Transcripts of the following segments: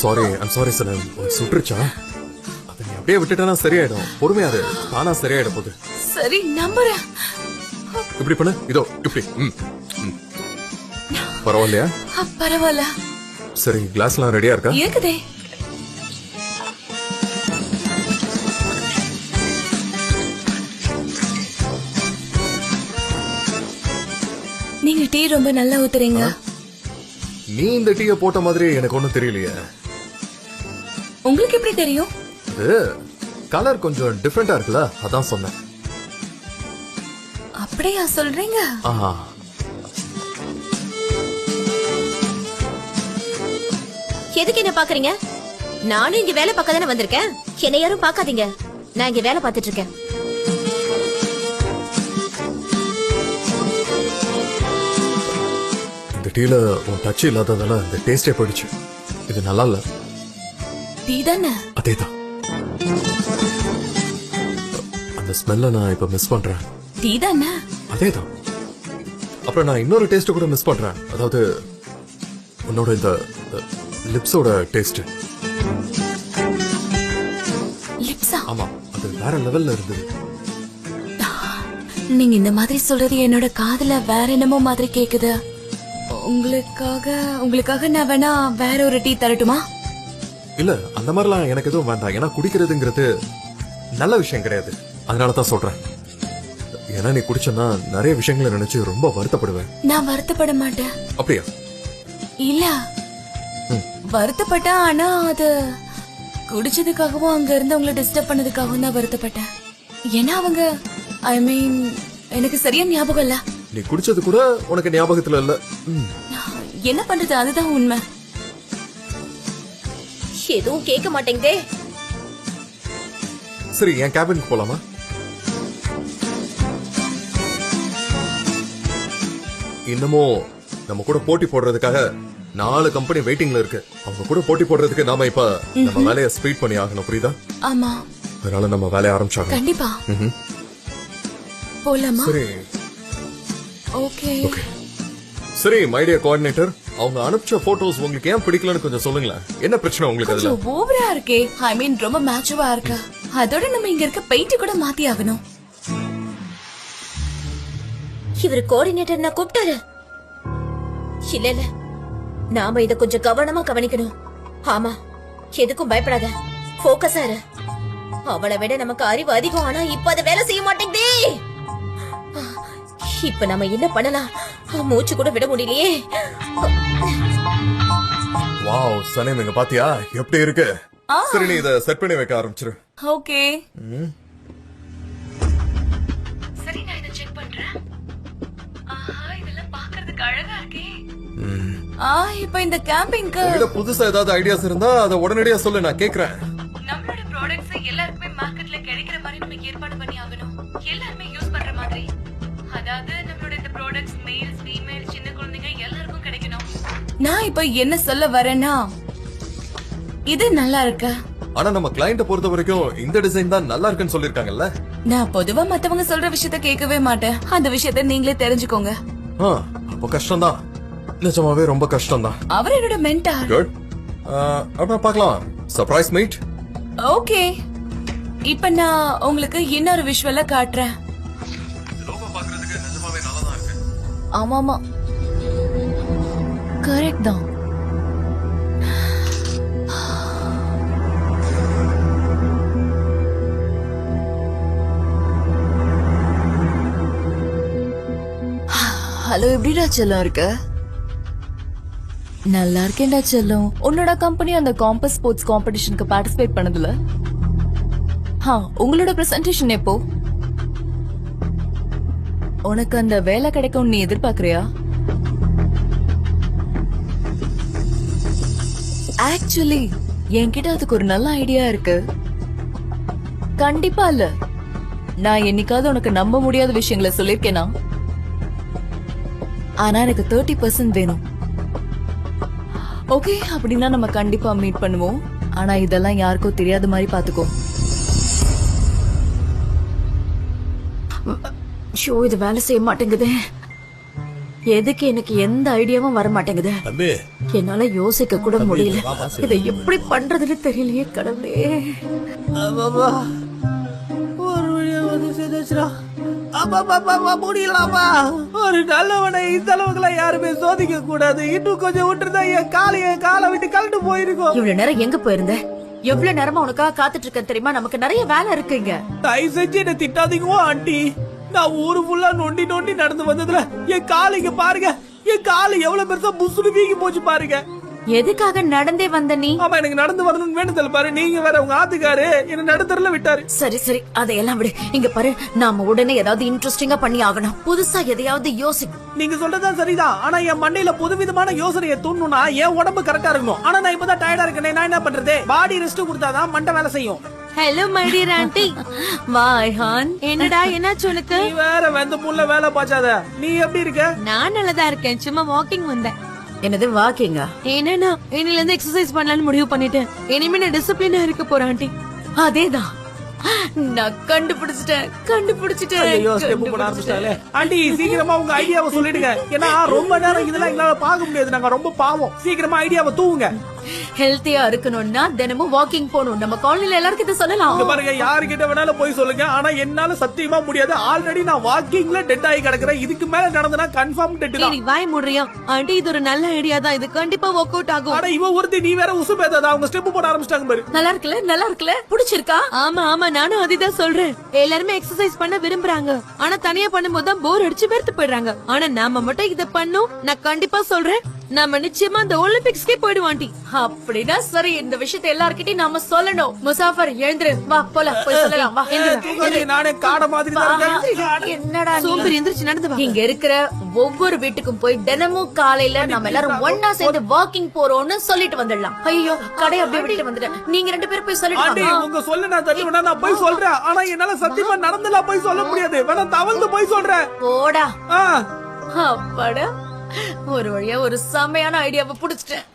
Sorry சனம். சுட்டுருச்சா? அதை நீ அப்படியே விட்டுட்டா சரியாயிடும். பொறுமையாது, தானா சரியாயிடும் போது. சரி நம்புறேன். இப்படி பண்ணு, இதோ இப்படி. பரவாயில்லையா? பரவாயில்ல. சரி, கிளாஸ்லாம் ரெடியா இருக்கா? இருக்குதே. நீங்க டீ ரொம்ப நல்லா ஊத்துறீங்க. நீ இந்த டீயை போட்ட மாதிரி எனக்கு ஒண்ணும் தெரியலையே. உங்களுக்கு எப்படி தெரியும்? இது கலர் கொஞ்சம் டிஃபரெண்டா இருக்குல்ல, அதான் சொன்னேன். அப்படியா சொல்றீங்க? எதுக்கு என்ன பாக்குறீங்க? நானும் இங்க வேலை பார்க்க தானே வந்திருக்கேன். என்ன யாரும் பாக்காதீங்க, நான் இங்க வேலை பார்த்துட்டு இருக்கேன். இந்த டீல உன் டச் இல்லாததால இந்த டேஸ்டே போயிடுச்சு. இது நல்லா இல்ல. டீ தானே? அதேதான். அந்த ஸ்மெல்ல நான் இப்ப மிஸ் பண்றேன். டீ தானே? அதேதான். அப்புறம் நான் இன்னொரு டேஸ்ட் கூட மிஸ் பண்றேன். அதாவது உன்னோட இந்த லிப்ஸோட டேஸ்ட். லிப்ஸா? ஆமா, அது வேற லெவல்ல இருந்தது. நீங்க இந்த மாதிரி சொல்றது என்னோட காதுல வேற என்னமோ மாதிரி கேக்குது. உங்களுக்காக நான் வேணா வேற ஒரு டீ தரட்டுமா? இல்ல, அந்த மாதிரிலாம் எனக்கு எதுவும் வேண்டாம். ஏன்னா குடிக்கிறதுங்கிறது நல்ல விஷயம் கிடையாது. அதனாலதான் சொல்றேன். ஏன்னா நீ குடிச்சனா நிறைய விஷயங்களை நினைச்சு ரொம்ப வருத்தப்படுவேன். நான் வருத்தப்பட மாட்டேன். அப்படியா? இல்ல, வருத்தப்பட்டா. ஆனா அது குடிச்சதுக்காகவும் அங்க இருந்து உங்களை டிஸ்டர்ப் பண்ணதுக்காகவும் தான் வருத்தப்பட்டேன். ஏன்னா அவங்க எனக்கு சரியா ஞாபகம் இல்ல. நீ குடிச்சது கூட உனக்கு ஞாபகத்துல இல்ல. என்ன பண்றது, அதுதான் உண்மை. எதுவும் கேட்க மாட்டேங்குதே. சரி, என் கேபினுக்கு போலாமா? இன்னமும் நம்ம கூட போட்டி போடுறதுக்காக 4 கம்பெனி வெயிட்டிங்ல இருக்கு. அவங்க கூட போட்டி போடுறதுக்கு நாம இப்ப நம்ம வேலையை ஸ்பீட் பண்ணி ஆகணும், புரியுதா? ஆமா, அதனால நம்ம வேலையை ஆரம்பிச்சாங்க. கண்டிப்பா. போலாமா? சரி, ஓகே. சரி மை டியர் கோஆர்டினேட்டர், அவங்க அனுப்பிச்ச போட்டோஸ் உங்களுக்கு ஏன் பிடிக்கலன்னு கொஞ்சம் சொல்லுங்களேன். என்ன பிரச்சனை உங்களுக்கு? அதுல ஓவரா இருக்கே. ரொம்ப மேட்சுவா இருக்கா. அதோட நம்ம இங்க இருக்க பெயிண்ட் கூட மாத்தி ஆகணும். இவரு கோஆர்டினேட்டர் நான் கூப்பிட்டாரு. இல்ல, நாம இத கொஞ்சம் கவனமா கவனிக்கணும். ஆமா, எதுக்கும் பயப்படாத, போக்கஸா இரு. அவளை விட நமக்கு அறிவு அதிகம். ஆனா இப்ப அத வேலை செய்ய மாட்டேங்குதே. இப்ப நம்ம என்ன பண்ணலாம்? மூச்சு கூட விட முடியலையே. வாவ் சனேம், இங்க பாத்தியா எப்படி இருக்கு? சரி, நீ இத செட் பண்ணி வைக்க ஆரம்பிச்சிரு. ஓகே. சரி, நான் இத செக் பண்றேன். இதெல்லாம் பார்க்கிறதுக்கு அழகா இருக்கே. இப்போ இந்த கேம்பிங்க்கு உங்ககிட்ட புதுசா ஏதாவது ஐடியாஸ் இருந்தா அத உடனடியா சொல்லு, நான் கேக்குறேன். நம்மளோட ப்ராடக்ட்ஸ் எல்லாருக்குமே மார்க்கெட்ல கிடைக்கிற மாதிரி நம்ம ஏற்பாடு பண்ணி ஆகணும். எல்லாரும் யூஸ் பண்ற மாதிரி. அதாவது நம்மளோட இந்த ப்ராடக்ட்ஸ் மேல்ஸ், ஃபீமேல், சின்ன குழந்தைங்க எல்லாருக்கும் கிடைக்கணும். நான் இப்போ என்ன சொல்ல வரேன்னா, இது நல்லா இருக்கு. ஆனா நம்ம கிளையண்ட பொறுத்த வரைக்கும் இந்த டிசைன் தான் நல்லா இருக்குன்னு சொல்லிருக்காங்கல்ல. நான் பொதுவா மத்தவங்க சொல்ற விஷயத்த கேட்கவே மாட்டேன். அந்த விஷயத்த நீங்களே தெரிஞ்சுக்கோங்க. அப்ப கஷ்டம் தான், நிஜமாவே ரொம்ப கஷ்டம் தான். அவர் என்னோட மென்டார். குட். அப்புறம் பார்க்கலாம். Surprise meet. ஓகே. இப்ப நான் உங்களுக்கு இன்னொரு விஷுவல காட்டுறேன். லோகோ பார்க்கிறதுக்கு நிஜமாவே நல்லா தான் இருக்கு. ஆமாமா, கரெக்ட் தான். ஹலோ, எப்படிடா செல்லம் இருக்க? நல்லா இருக்கேன்டா செல்லம். உன்னோட கம்பெனி அந்த காம்பஸ் ஸ்போர்ட்ஸ் காம்படிஷனுக்கு பார்ட்டிசிபேட் பண்ணதுல உங்களோட பிரசன்டேஷன் எப்போ? உனக்கு அந்த வேலை கிடைக்கும் நீ எதிர்பார்க்கறியா? ஆக்சுவலி என்கிட்ட அதுக்கு ஒரு நல்ல ஐடியா இருக்கு. கண்டிப்பா இல்ல, நான் என்னைக்காவது உனக்கு நம்ப முடியாத விஷயங்களை சொல்லிருக்கேனா? ஆனா எனக்கு 30% வேணும். ஓகே, அப்படின்னா நம்ம கண்டிப்பா மீட் பண்ணுவோம். ஆனா இதெல்லாம் யாருக்கும் தெரியாத மாதிரி பாத்துக்கோ. ஷோ, இது வேலை செய்ய மாட்டேங்குதே. எதுக்கு எனக்கு எந்த ஐடியாவும் வர மாட்டேங்குது. தம்பி என்னால யோசிக்க கூட முடியல. இதை எப்படி பண்றதுன்னு தெரியலையே கடவுளே. அப்பா ஒரு வழியா வந்து சேர்ந்துச்சுடா. அப்பா முடியலாமா? ஒரு நல்லவனை இந்த அளவுக்குலாம் யாருமே சோதிக்க கூடாது. இன்னும் கொஞ்சம் விட்டுருந்தா என் காலை விட்டு கழட்டு போயிருக்கும். இவ்வளவு நேரம் எங்க போயிருந்த? எவ்வளவு நேரமா உனக்காக காத்துட்டு இருக்கேன் தெரியுமா? நமக்கு நிறைய வேலை இருக்குங்க. தயவு செஞ்சு என்ன திட்டாதீங்க ஆண்டி. நான் ஊரு ஃபுல்லா நொண்டி நடந்து வந்ததுல என் காலை இங்க பாருங்க. என் காலை எவ்வளவு பெருசா புசுடு வீங்கி போச்சு பாருங்க. எதுக்காக நடந்தே வந்த நீ? ஆமா எனக்கு நடந்து வரணும்னு வேண்டுதல் பாரு. நீங்க வேற உங்க ஆத்துக்காரு என்ன நடுத்தரல விட்டாரு. சரி அதையெல்லாம் விடு. இங்க பாரு, நாம உடனே ஏதாவது இன்ட்ரெஸ்டிங்கா பண்ணி ஆகணும். புதுசா எதையாவது யோசி. நீங்க சொல்றதுதான் சரிதான். ஆனா என் மண்டையில புதுவிதமான யோசனையை தூண்டணும்னா என் உடம்பு கரெக்டா இருக்கணும். ஆனா நான் இப்பதான் டயர்டா இருக்கேன். நான் என்ன பண்றது? பாடி ரெஸ்ட் கொடுத்தாதான் மண்டை வேலை செய்யும். Hello my dear aunty. வாய்ஹான், என்னடா என்னாச்சு உனக்கு? நீ வேற வெந்த புல்ல வேலை பாச்சாத. நீ எப்படி இருக்க? நான் நல்லதா இருக்கேன். சும்மா வாக்கிங் வந்தேன். என்னது வாக்கிங்க? என்னன்னா இன்னில இருந்து எக்ஸசைஸ் பண்ணலாம்னு முடிவு பண்ணிட்டேன். இனிமே நான் டிசிப்ளினா இருக்க போறேன் ஆண்டி. அதேதான், நான் கண்டுபிடிச்சிட்டேன். ஐயோ ஸ்டெப் போட ஆரம்பிச்சாலே. ஆண்டி சீக்கிரமா உங்க ஐடியாவை சொல்லிடுங்க. ஏன்னா ரொம்ப நேரம் இதெல்லாம் எங்களால பார்க்க முடியாது. நாங்க ரொம்ப பாவம். சீக்கிரமா ஐடியாவை தூவுங்க. ஹெல்த்தியா இருக்கணும்னா தினமும் வாக்கிங் போகணும். நம்ம காலனில எல்லாருக்கும் இதை சொல்லலாம். இங்க பாருங்க, யாருக்கிட்ட வேணாலும் போய் சொல்லுங்க. ஆனா என்னால சத்தியமா முடியாது. ஆல்ரெடி நான் வாக்கிங்ல டெட் ஆகி கிடக்குறேன். இதுக்கு மேல நடந்தனா கன்ஃபார்ம் டெட் தான். நீ வாய் மூடுறியா? ஆண்டி இது ஒரு நல்ல ஐடியா தான். இது கண்டிப்பா ஒர்க் அவுட் ஆகும். ஆனா இவ ஒருத்தி நீ வேற உசு பேதாதா. அவங்க ஸ்டெப் போட ஆரம்பிச்சிட்டாங்க பாரு. நல்லா இருக்குல்ல? பிடிச்சிருக்கா? ஆமா நானும் அதுதான் சொல்றேன். எல்லாருமே எக்ஸசைஸ் பண்ண விரும்புறாங்க. ஆனா தனியா பண்ணும்போது தான் போர் அடிச்சு வெறுத்து போயிடுறாங்க. ஆனா நாம மட்டும் இத பண்ணோம். நான் கண்டிப்பா சொல்றேன், நாம நிச்சயமா அந்த ஒலிம்பிக்ஸ்க்கே போயிடுவோம் ஆண்டி. அப்படின்னா சரி, இந்த விஷயத்தை எல்லார்கிட்டயும் நாம சொல்லணும். முசாஃபர் எழுந்துரு, வா போலாம், போய் சொல்லலாம். வா நானே காட மாதிரி தான் இருக்கேன். என்னடா நீ? சோம்பேறி எந்திரிச்சு நடந்து வா. இங்க இருக்கிற ஒவ்வொரு வீட்டுக்கும் போய் தினமும் காலையில நம்ம எல்லாரும் ஒன்னா சேர்ந்து வாக்கிங் போறோம்னு சொல்லிட்டு வந்துடலாம். ஐயோ கடை அப்படியே விட்டுட்டு வந்துட்டேன். நீங்க 2 பேரும் போய் சொல்லிட்டு ஆண்டி வாங்க. உங்க சொல்ல நான் தள்ளி வேணா நான் போய் சொல்றேன். ஆனா என்னால சத்தியமா நடந்தலாம் போய் சொல்ல முடியாது. வேணா தவழ்ந்து போய் சொல்றேன். போடா. ஆ அப்பாடா, ஒரு வழியா ஒரு செமையான ஐடியாவை புடிச்சிட்டேன்.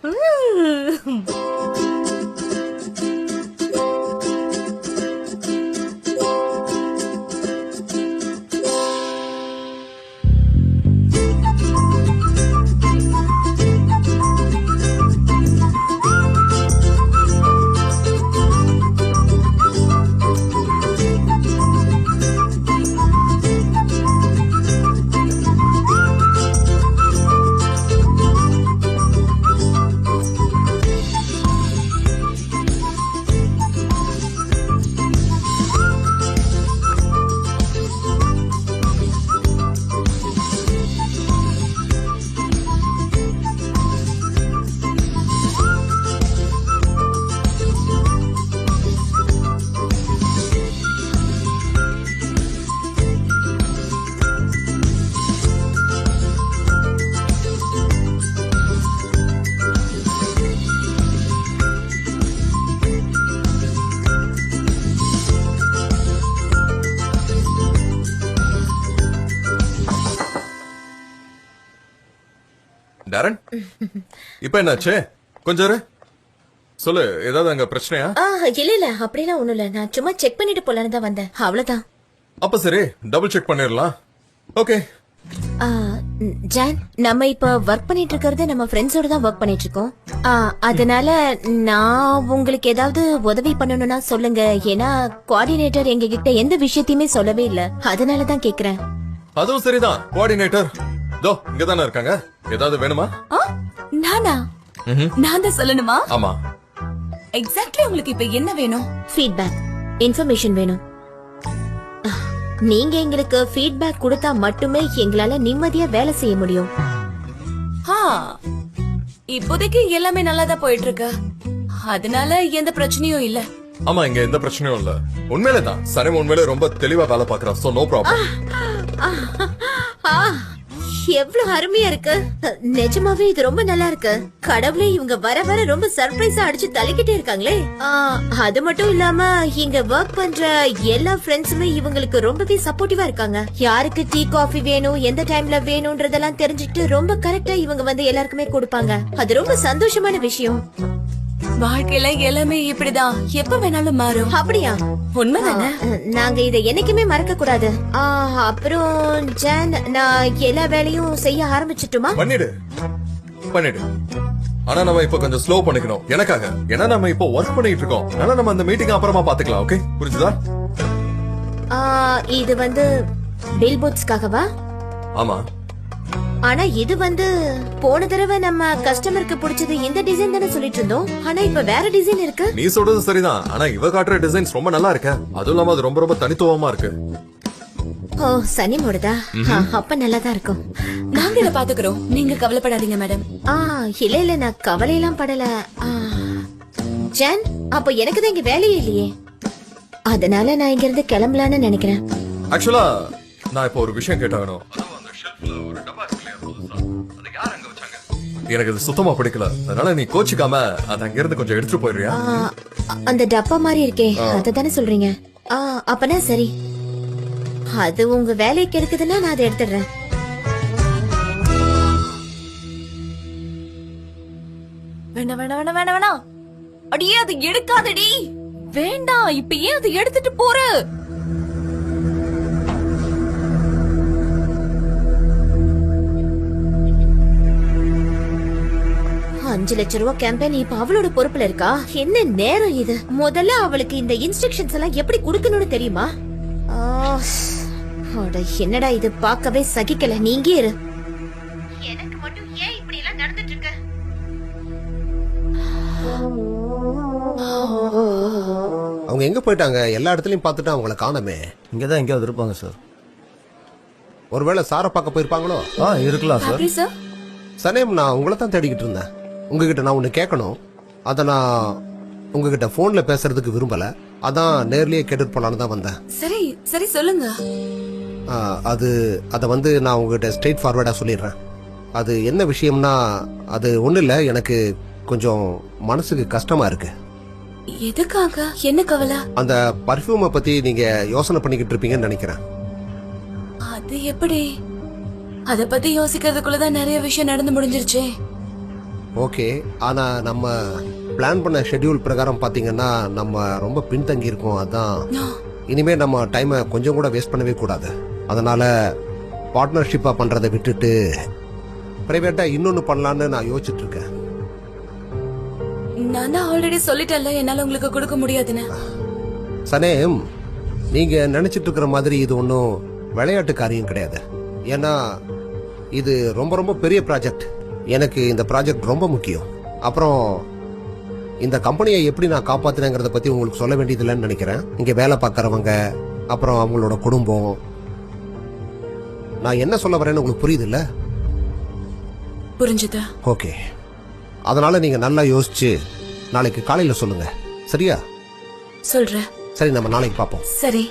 டாரன், இப்ப என்னாச்சு? கொஞ்சம் இரு. சொல்லு, ஏதாவது அங்க பிரச்சனையா? இல்ல அப்படிலாம் ஒண்ணும் இல்ல. நான் சும்மா செக் பண்ணிட்டு போலான்னு தான் வந்தேன். அவ்வளவுதான். அப்ப சரி, டபுள் செக் பண்ணிடலாம். ஓகே. ஜான், நம்ம இப்ப ஒர்க் பண்ணிட்டு இருக்கிறது நம்ம ஃப்ரெண்ட்ஸோட தான் ஒர்க் பண்ணிட்டு இருக்கோம். அதனால நான் உங்களுக்கு ஏதாவது உதவி பண்ணணும்னா சொல்லுங்க. ஏன்னா கோஆர்டினேட்டர் எங்க கிட்ட எந்த விஷயத்தையுமே சொல்லவே இல்ல. அதனால தான் கேக்குறேன். அதுவும் சரிதான். கோஆர்டினேட்டர் தோ இங்க தானே இருக்காங்க. ஏதாவது வேணுமா? நானா? நான் தான் சொல்லணுமா? ஆமா. எக்ஸாக்ட்லி உங்களுக்கு இப்ப என்ன வேணும்? ஃபீட்பேக், இன்ஃபர்மேஷன் வேணும். நீங்க எங்களுக்கு ஃபீட்பேக் கொடுத்தா மட்டுமே எங்களால நிம்மதியா வேலை செய்ய முடியும். இப்போதைக்கு எல்லாமே நல்லா தான் போயிட்டு இருக்கு. அதனால எந்த பிரச்சனையும் இல்ல. ஆமா, இங்க எந்த பிரச்சனையும் இல்ல. உண்மையிலே தான் சனிம் உண்மையிலே ரொம்ப தெளிவா வேலை பாக்குறா. So no problem. எவ்வளவு அருமையா இருக்கு. நிஜமாவே இது ரொம்ப நல்லா இருக்கு. கடவுளே, இவங்க வர வர ரொம்ப சர்ப்ரைஸா அடிச்சு தள்ளிக்கிட்டே இருக்காங்களே. அது மட்டும் இல்லாம இங்க ஒர்க் பண்ற எல்லா ஃப்ரெண்ட்ஸுமே இவங்களுக்கு ரொம்பவே சப்போர்ட்டிவா இருக்காங்க. யாருக்கு டீ காஃபி வேணும், எந்த டைம்ல வேணும்ன்றதெல்லாம் தெரிஞ்சுட்டு ரொம்ப கரெக்டா இவங்க வந்து எல்லாருக்குமே கொடுப்பாங்க. அது ரொம்ப சந்தோஷமான விஷயம். வாழ்க்கையில எல்லாமே இப்படிதான் எப்ப வேணாலும் மாறும். அப்படியா? உண்மைதானே? நாங்க இதை என்னைக்குமே மறக்க கூடாது. அப்புறம் ஜான், நான் எல்லா வேலையும் செய்ய ஆரம்பிச்சிட்டுமா? பண்ணிடு பண்ணிடு. ஆனா நம்ம இப்ப கொஞ்சம் ஸ்லோ பண்ணிக்கணும் எனக்காக. ஏன்னா நம்ம இப்போ ஒர்க் பண்ணிட்டு இருக்கோம். அதனால நம்ம அந்த மீட்டிங் அப்புறமா பாத்துக்கலாம். ஓகே, புரிஞ்சுதா? இது வந்து பில் போர்ட்ஸ்க்காகவா? ஆமா. ஆனா இது வந்து போன தடவை நம்ம கஸ்டமருக்கு பிடிச்சது இந்த டிசைன் தானே சொல்லிட்டு இருந்தோம். ஆனா இப்ப வேற டிசைன் இருக்கு. நீ சொல்றது சரிதான். ஆனா இவ காட்டுற டிசைன்ஸ் ரொம்ப நல்லா இருக்கு. அதுவும் இல்லாம அது ரொம்ப ரொம்ப தனித்துவமா இருக்கு. ஓ, சனி மூடுதா? அப்ப நல்லாதான் இருக்கும். நாங்க இத பாத்துக்கிறோம், நீங்க கவலைப்படாதீங்க மேடம். இல்ல நான் கவலையெல்லாம் படல. ஜான், அப்ப எனக்கு தான் இங்க வேலையே இல்லையே. அதனால நான் இங்க இருந்து கிளம்பலான்னு நினைக்கிறேன். ஆக்சுவலா நான் இப்போ ஒரு விஷயம் கேட்டாகணும். எனக்கு இது சுத்தமா பிடிக்கல. அதனால நீ கோச்சிக்காம அதை அங்க இருந்து கொஞ்சம் எடுத்துட்டு போயிடுறியா? அந்த டப்பா மாதிரி இருக்கே, அததானே சொல்றீங்க? அப்பனா சரி. அது உங்க வேலைக்கு இருக்குதுன்னா நான் அதை எடுத்துடுறேன். வேணாம் வேணாம் வேணாம் வேணாம் வேணாம். அடியே அது எடுக்காதடி. வேண்டாம், இப்ப ஏன் அதை எடுத்துட்டு போற? 5 லட்சம் ரூபாய் கேம்பெயின் இப்ப அவளோட பொறுப்புல இருக்கா? என்ன நேரம் இது? முதல்ல அவளுக்கு இந்த இன்ஸ்ட்ரக்ஷன்ஸ் எல்லாம் எப்படி கொடுக்கணும்னு தெரியுமா? என்னடா இது, பார்க்கவே சகிக்கல. நீங்க இரு. எனக்கு மட்டும் ஏன் இப்படி எல்லாம் நடந்துட்டு இருக்கு? அவங்க எங்க போயிட்டாங்க? எல்லா இடத்துலயும் பார்த்துட்டு அவங்கள காணோமே. இங்கதான் எங்கேயாவது இருப்பாங்க சார். ஒருவேளை சாரை பார்க்க போயிருப்பாங்களோ? இருக்கலாம் சார். அப்படி சார்? சனேம், நான் உங்களை தான் தேடிக்கிட்டு இருந்தேன். உங்ககிட்ட நான் ஒண்ணு கேட்கணும். அத நான் உங்ககிட்ட போன்ல பேசுறதுக்கு விரும்பல. அதான் நேர்லயே கேட்டுட்டு போலான்னு தான் வந்தேன். சரி சரி சொல்லுங்க. அத வந்து நான் உங்ககிட்ட ஸ்ட்ரெயிட் ஃபார்வர்டா சொல்லிடுறேன். அது என்ன விஷயம்னா, அது ஒண்ணு இல்ல, எனக்கு கொஞ்சம் மனசுக்கு கஷ்டமா இருக்கு. எதுக்காக? என்ன கவலை? அந்த பர்ஃபியூமை பத்தி நீங்க யோசனை பண்ணிக்கிட்டு இருப்பீங்கன்னு நினைக்கிறேன். அது எப்படி? அத பத்தி யோசிக்கிறதுக்குள்ளதான் நிறைய விஷயம் நடந்து முடிஞ்சிருச்சே. ஓகே, ஆனா நம்ம பிளான் பண்ண ஷெட்யூல் பிரகாரம் பாத்தீங்கன்னா நம்ம ரொம்ப பின்தங்கி இருக்கோம். அதான் இனிமே நம்ம டைமை கொஞ்சம் கூட வேஸ்ட் பண்ணவே கூடாது. அதனால பார்ட்னர்ஷிப்பா பண்றதை விட்டுட்டு பிரைவேட்டா இன்னொன்னு பண்ணலான்னு நான் யோசிச்சுட்டு இருக்கேன். நான் தான் ஆல்ரெடி சொல்லிட்டேன்ல, என்னால உங்களுக்கு கொடுக்க முடியாதுன்னு. சனேம், நீங்க நினைச்சிட்டு இருக்கிற மாதிரி இது ஒன்றும் விளையாட்டு காரியம் கிடையாது. ஏன்னா இது ரொம்ப ரொம்ப பெரிய ப்ராஜெக்ட். எனக்கு இந்த ப்ராஜெக்ட் ரொம்ப முக்கியம். அப்புறம் இந்த கம்பெனியை எப்படி நான் காப்பாத்தினேங்கிறத பத்தி உங்களுக்கு சொல்ல வேண்டியதில்லைன்னு நினைக்கிறேன். இங்க வேலை பார்க்கறவங்க, அப்புறம் அவங்களோட குடும்பம். நான் என்ன சொல்ல வரேன்னு உங்களுக்கு புரியுது இல்ல? புரிஞ்சுதா? ஓகே, அதனால நீங்க நல்லா யோசிச்சு நாளைக்கு காலையில சொல்லுங்க. சரியா? சொல்றேன். சரி, நம்ம நாளைக்கு பார்ப்போம். சரி,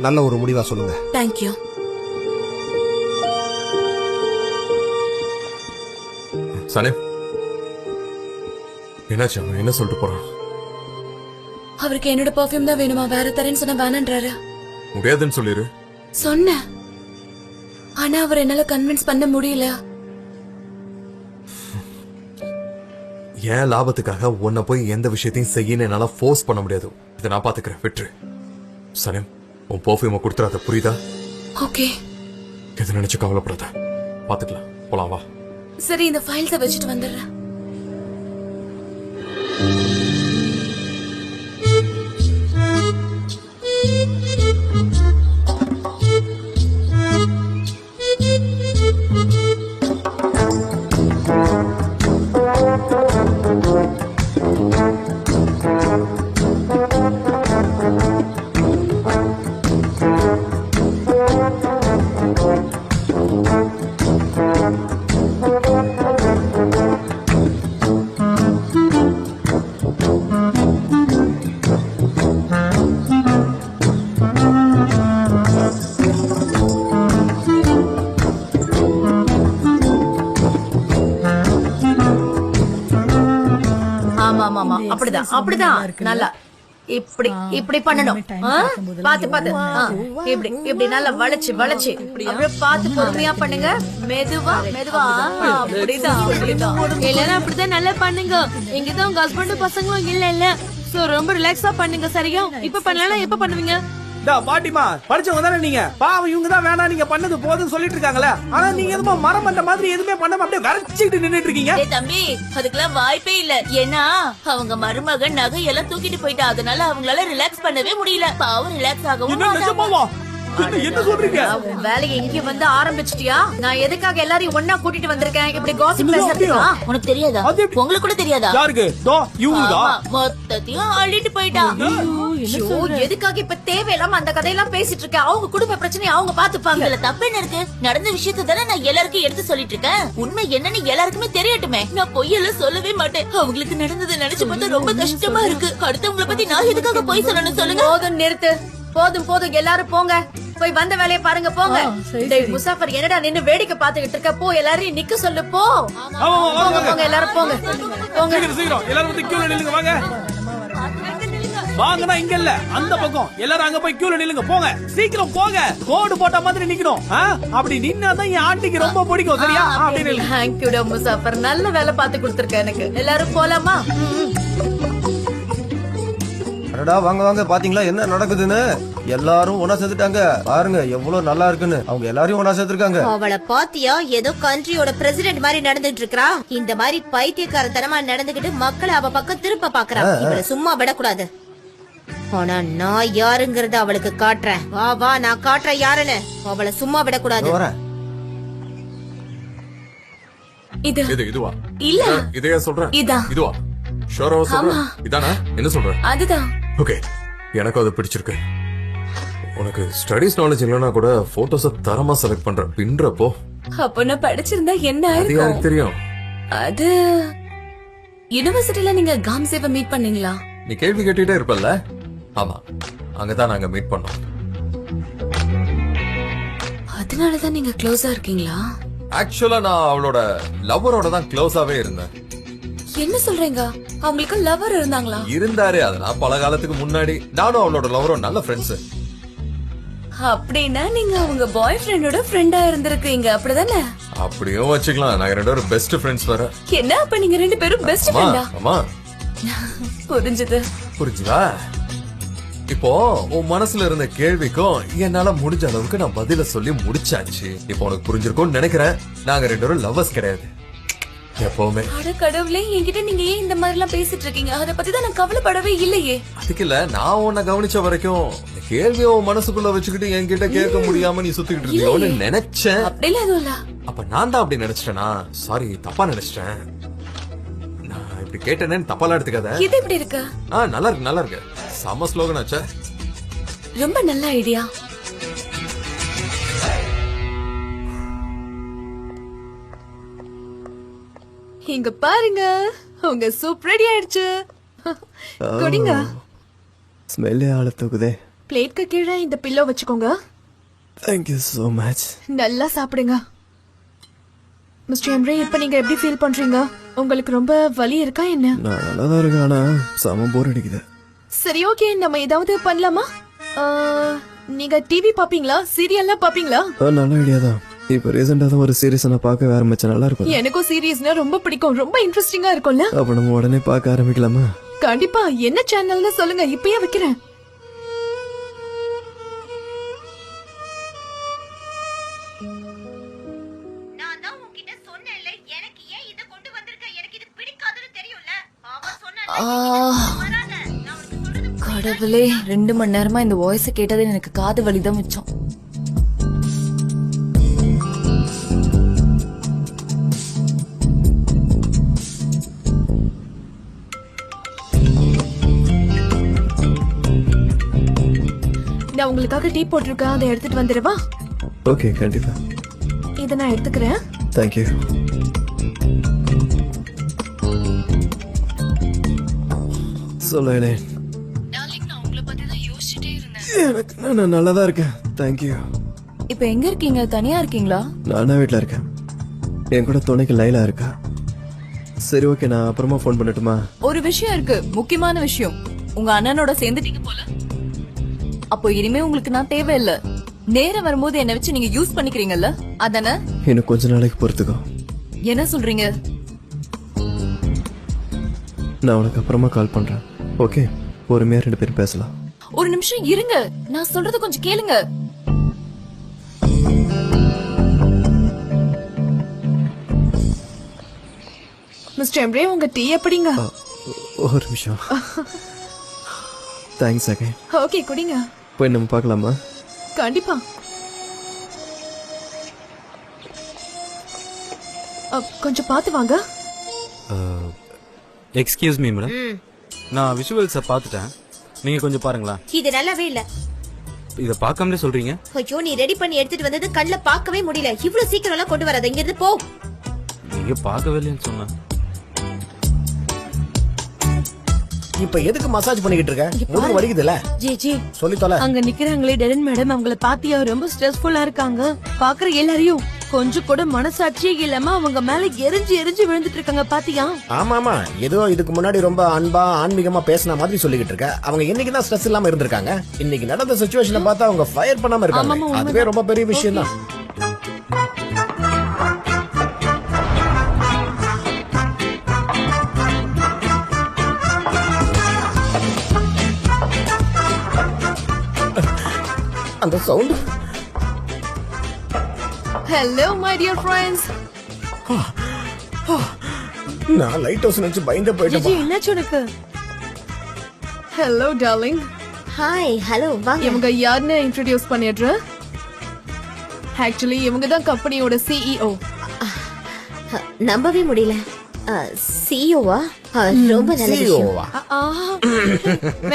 நல்ல ஒரு முடிவா சொல்லுங்க. தேங்க்யூ. சனே, என்னாச்சு? அவன் என்ன சொல்லிட்டு போறான்? அவருக்கு என்னோட பெர்ஃப்யூம் தான் வேணுமா? வேற தரேன்னு சொன்ன வேணான்றாரு. முடியாதுன்னு சொல்லிரு. சொன்னேன், ஆனா அவர் என்னால கன்வின்ஸ் பண்ண முடியல. ஏன் லாபத்துக்காக உன்னை போய் எந்த விஷயத்தையும் செய்யணும் என்னால ஃபோர்ஸ் பண்ண முடியாது. இதை நான் பாத்துக்கிறேன், விட்டுரு. சனேம், உன் பெர்ஃப்யூமை கொடுத்துறாத, புரியுதா? ஓகே. எது நினைச்சு கவலைப்படாத, பாத்துக்கலாம். போலாம், வா. சரி, இந்த ஃபைல்ஸை வச்சுட்டு வந்துடுறேன். அப்படிதான் அப்படிதான். நல்லா இப்படி இப்படி பண்ணணும் ஆ? பாத்து பாத்து ஆ, இப்படி இப்படி நல்லா வளைச்சு வளைச்சு அப்படியே பாத்து பொறுமையா பண்ணுங்க மெதுவா மெதுவா ஆ, அப்படிதான் அப்படிதான் எல்லாரும் அப்படிதான் நல்லா பண்ணுங்க இங்கதான் உங்க ஹஸ்பண்டும் பசங்களும் இல்ல சோ ரொம்ப ரிலாக்ஸா பண்ணுங்க சரியா இப்ப பண்ணலாம் எப்ப பண்ணுவீங்க பாட்டிமா படிச்சவங்க தானே நீங்க பாவம் இவங்க தான் வேணாம் நீங்க பண்ணது போதும் சொல்லிட்டு இருக்காங்களே ஆனா நீங்க எதுவுமே மரம் பண்ற மாதிரி எதுவுமே பண்ணாம அப்படியே வரைச்சிட்டு நின்னுட்டு இருக்கீங்க டேய் தம்பி அதுக்கெல்லாம் வாய்ப்பே இல்ல ஏன்னா அவங்க மருமகன் நகை எல்லாம் தூக்கிட்டு போயிட்டா அதனால அவங்களால ரிலாக்ஸ் பண்ணவே முடியல பாவம் ரிலாக்ஸ் ஆகவும் என்ன நிஜமாவா என்ன சொல்றீங்க உன் வேலையை இங்க வந்து ஆரம்பிச்சிட்டியா நான் எதுக்காக எல்லாரையும் ஒன்னா கூட்டிட்டு வந்திருக்கேன் இப்படி காசிப் பேசுறதுக்கா உனக்கு தெரியாதா அது எப்படி? உங்களுக்கு கூட தெரியாதா யாருக்கு தோ இவங்கதா ஆமா, மொத்தத்தையும் அள்ளிட்டு போயிட்டா ஐயோ, எதுக்காக இப்ப தேவையில்லாம அந்த கதையெல்லாம் பேசிட்டு இருக்க அவங்க குடும்ப பிரச்சனையை அவங்க பாத்துப்பாங்க இதுல தப்பு என்ன இருக்கு நடந்த விஷயத்தை தானே நான் எல்லாருக்கும் எடுத்து சொல்லிட்டு இருக்கேன் உண்மை என்னன்னு எல்லாருக்குமே தெரியட்டுமே நான் பொய்யெல்லாம் சொல்லவே மாட்டேன் அவங்களுக்கு நடந்ததை நினைச்சு பார்த்தா ரொம்ப கஷ்டமா இருக்கு அடுத்தவங்கள பத்தி நான் எதுக்காக பொய் சொல்லணும் சொல்லுங்க போதும் நிறுத்து போதும் போதும் எல்லாரும் போங்க போய் வந்த வேலையை பாருங்க போங்க டேய் முசாஃபர் என்னடா நின்னு வேடிக்கை பாத்துக்கிட்டு இருக்க போ எல்லாரையும் நிக்க சொல்லு போ போங்க போங்க எல்லாரும் போங்க போங்க சீக்கிரம் எல்லாரும் வந்து கியூல நில்லுங்க வாங்க வாங்கனா இங்க இல்ல அந்த பக்கம் எல்லாரும் அங்க போய் கியூல நில்லுங்க போங்க சீக்கிரம் போங்க கோடு போட்ட மாதிரி நிக்கணும் ஆ? அப்படி நின்னாதான் என் ஆண்டிக்கு ரொம்ப பிடிக்கும் சரியா அப்படி நில்லுங்க தேங்க்யூடா முசாஃபர் நல்ல வேலை பார்த்து கொடுத்திருக்க எனக்கு எல்லாரும் போலாமா அடடா வாங்க வாங்க பாத்தீங்களா என்ன நடக்குதுன்னு எல்லாரும் ஒன்னா சேர்த்துட்டாங்க பாருங்க எவ்வளவு நல்லா இருக்குன்னு அவங்க எல்லாரையும் ஒன்னா சேர்த்திருக்காங்க அவளை பாத்தியா ஏதோ கண்ட்ரியோட பிரசிடென்ட் மாதிரி நடந்துட்டு இருக்கா இந்த மாதிரி பைத்தியக்காரத்தனமா நடந்துகிட்டு மக்களை அவ பக்கம் திருப்ப பாக்குறா இவளை சும்மா விடக்கூடாது ஆனா நான் யாருங்கறத அவளுக்கு காட்டுறேன் வா வா நான் காட்டுறேன் யாருன்னு அவளை சும்மா விடக்கூடாது வரேன் இதுவா இல்ல இதையா சொல்றேன் இதான். இதுவா ஷோரா சொல்றேன் இதானா என்ன சொல்ற அதுதான் ஓகே எனக்கும் அது பிடிச்சிருக்கு உனக்கு ஸ்டடீஸ் நாலேஜ் இல்லைன்னா கூட போட்டோஸ தரமா செலக்ட் பண்ற பின்றப்போ அப்ப நான் படிச்சிருந்தா என்ன அது ஆயிருக்கும் எனக்கு தெரியும் அது யுனிவர்சிட்டில நீங்க காம்சேவ மீட் பண்ணீங்களா நீ கேள்வி கேட்டுட்டே இருப்பல்ல ஆமா அங்கதான் நாங்க மீட் பண்ணோம் அதனாலதான் நீங்க க்ளோஸா இருக்கீங்களா ஆக்சுவலா நான் அவளோட லவ்வரோட தான் க்ளோஸாவே இருந்தேன் என்ன சொல்றீங்க அவங்களுக்கு லவர் இருந்தாங்களா இருந்தாரு அதெல்லாம் பல காலத்துக்கு முன்னாடி நானும் அவளோட லவரும் நல்ல ஃப்ரெண்ட்ஸ் அப்படின்னா நீங்க அவங்க பாய் ஃப்ரெண்டோட ஃப்ரெண்டா இருந்திருக்கீங்க அப்படிதானே அப்படியும் வச்சுக்கலாம் நாங்க ரெண்டு பேரும் பெஸ்ட் ஃப்ரெண்ட்ஸ் வேற என்ன அப்ப நீங்க ரெண்டு பேரும் பெஸ்ட் ஆமா ஃப்ரெண்டா ஆமா புரிஞ்சது புரிஞ்சுதா இப்போ உன் மனசுல இருந்த கேள்விக்கும் என்னால முடிஞ்ச அளவுக்கு நான் பதில சொல்லி முடிச்சாச்சு இப்போ உனக்கு புரிஞ்சிருக்கும்னு நினைக்கிறேன் நாங்க ரெண்டு பேரும் லவ்வர்ஸ் கிடையாது எப்பவுமே அட கடவுளே என்கிட்ட நீங்க ஏன் இந்த மாதிரி எல்லாம் பேசிட்டு இருக்கீங்க அத பத்தி தான் நான் கவலைப்படவே இல்லையே அதுக்கு இல்ல நான் உன்னை கவனிச்ச வரைக்கும் இந்த கேள்வியை உன் மனசுக்குள்ள வச்சுக்கிட்டு என்கிட்ட கேட்க முடியாம நீ சுத்திக்கிட்டு இருக்கியோன்னு நினைச்சேன் அப்படிலாம் எதுவும் இல்ல அப்ப நான் தான் அப்படி நினைச்சிட்டேனா சாரி தப்பா நினைச்சிட்டேன் நான் இப்படி கேட்டேன்னு தப்பாலாம் எடுத்துக்காத இது எப்படி இருக்கு நல்லா இருக்கு செம ஸ்லோகன் ஆச்சே ரொம்ப நல்ல ஐடியா இங்க பாருங்க உங்க சூப் ரெடி ஆயிடுச்சு குடிங்க ஸ்மெல்லே ஆள தூக்குதே பிளேட்க்கு கீழே இந்த பில்லோ வச்சுக்கோங்க தேங்க்யூ சோ மச் நல்லா சாப்பிடுங்க மிஸ்டர் எம்ரே இப்ப நீங்க எப்படி ஃபீல் பண்றீங்க உங்களுக்கு ரொம்ப வலி இருக்கா என்ன நான் நல்லா தான் இருக்கேன் ஆனா செம போர் அடிக்குது சரி ஓகே நம்ம ஏதாவது பண்ணலாமா நீங்க டிவி பாப்பீங்களா சீரியல்லாம் பாப்பீங்களா நல்ல ஐடியா தான் இப்ப ரீசெண்டா தான் ஒரு சீரிஸ் நான் பார்க்க ஆரம்பிச்சேன் நல்லா இருக்கும் எனக்கும் சீரியஸ்னா ரொம்ப பிடிக்கும் ரொம்ப இன்ட்ரெஸ்டிங்கா இருக்கும்ல அப்ப நம்ம உடனே பார்க்க ஆரம்பிக்கலாமா கண்டிப்பா என்ன சேனல்னு சொல்லுங்க இப்பயே வைக்கிறேன் நான் தான் உன்கிட்ட சொன்னேன்ல எனக்கு ஏன் இத கொண்டு வந்திருக்க எனக்கு இது பிடிக்காதுன்னு தெரியும்ல அவ சொன்னா கடவுளே 2 மணி நேரமா இந்த வாய்ஸ் கேட்டது எனக்கு காது வலிதான் மிச்சம் நான் உங்களுக்காக டீ போட்டிருக்கேன் அதை எடுத்துட்டு வந்துடுவா ஓகே கண்டிப்பா இதை நான் எடுத்துக்கிறேன் தேங்க்யூ சொல்லலே நான் உங்களை பத்தி தான் யோசிச்சுட்டே இருந்தேன் எனக்கு நான் நல்லா தான் இருக்கேன் தேங்க்யூ இப்ப எங்க இருக்கீங்க தனியா இருக்கீங்களா நானா வீட்ல இருக்கேன் என் கூட துணைக்கு லைலா இருக்கா சரி ஓகே நான் அப்புறமா ஃபோன் பண்ணட்டுமா ஒரு விஷயம் இருக்கு முக்கியமான விஷயம் உங்க அண்ணனோட சேர்ந்துட்டீங்க போல. அப்போ இனிமே உங்களுக்கு நான் தேவையில்ல. நேரம் வரும்போது என்ன வச்சு நீங்க யூஸ் பண்ணிக்கிறீங்கல்ல, அதானே? இன்னும் கொஞ்ச நாளைக்கு பொறுத்துக்கோ. என்ன சொல்றீங்க? நான் உனக்கு அப்புறமா கால் பண்றேன். ஓகே, பொறுமையா 2 பேரும் பேசலாம். ஒரு நிமிஷம் இருங்க, நான் சொல்றது கொஞ்சம் கேளுங்க. மிஸ்டர் எம்ரே, உங்க டீ எப்படிங்க? ஒரு நிமிஷம். தேங்க்ஸ் அகே. ஓகே, குடிங்க. போய் நம்ம பார்க்கலாமா? கண்டிப்பா. கொஞ்சம் பார்த்து வாங்க. எக்ஸ்கியூஸ் மீ மேடம், நான் விஷுவல்ஸை பார்த்துட்டேன். நீங்க கொஞ்சம் பாருங்களா. இது நல்லாவே இல்ல. இத பார்க்காமலே சொல்றீங்க? ஐயோ, நீ ரெடி பண்ணி எடுத்துட்டு வந்தது கண்ணுல பார்க்கவே முடியல. இவ்வளவு சீக்கிரம் எல்லாம் கொண்டு வராத, இங்க இருந்து போ. நீங்க பார்க்கவே இல்லைன்னு சொன்னேன். இப்ப எதுக்கு மசாஜ் பண்ணிக்கிட்டு இருக்க? முதுகு வலிக்குதுல? ஜி சொல்லி தொலை. அங்க நிக்கிறாங்களே டெரன் மேடம், அவங்கள பாத்தியா ரொம்ப ஸ்ட்ரெஸ்ஃபுல்லா இருக்காங்க. பாக்குற எல்லாரையும் கொஞ்சம் கூட மனசாட்சியே இல்லாம அவங்க மேல எரிஞ்சு எரிஞ்சு விழுந்துட்டு இருக்காங்க, பாத்தியா? ஆமா, ஏதோ இதுக்கு முன்னாடி ரொம்ப அன்பா ஆன்மீகமா பேசின மாதிரி சொல்லிக்கிட்டு இருக்க. அவங்க இன்னைக்கு தான் ஸ்ட்ரெஸ் இல்லாம இருந்திருக்காங்க. இன்னைக்கு நடந்த சிச்சுவேஷனை பார்த்தா அவங்க ஃபயர் பண்ணாம இருக்காங்க. அதுவே ரொம்ப பெரிய விஷயம் தான். அந்த sound. Hello my dear friends. நான் லைட் ஹவுஸ் நினைச்சு பயந்து ஜி போயிட்டேன். என்னாச்சு உனக்கு? Hello darling. ஹாய், ஹலோ, வாங்க. இவங்க யாருன்னு இன்ட்ரோடியூஸ் பண்ணிடுறேன். ஆக்சுவலி இவங்க தான் கம்பெனியோட சிஇஓ. நம்பவே முடியல. சிஇஓவா? ரொம்ப நல்ல விஷயம்.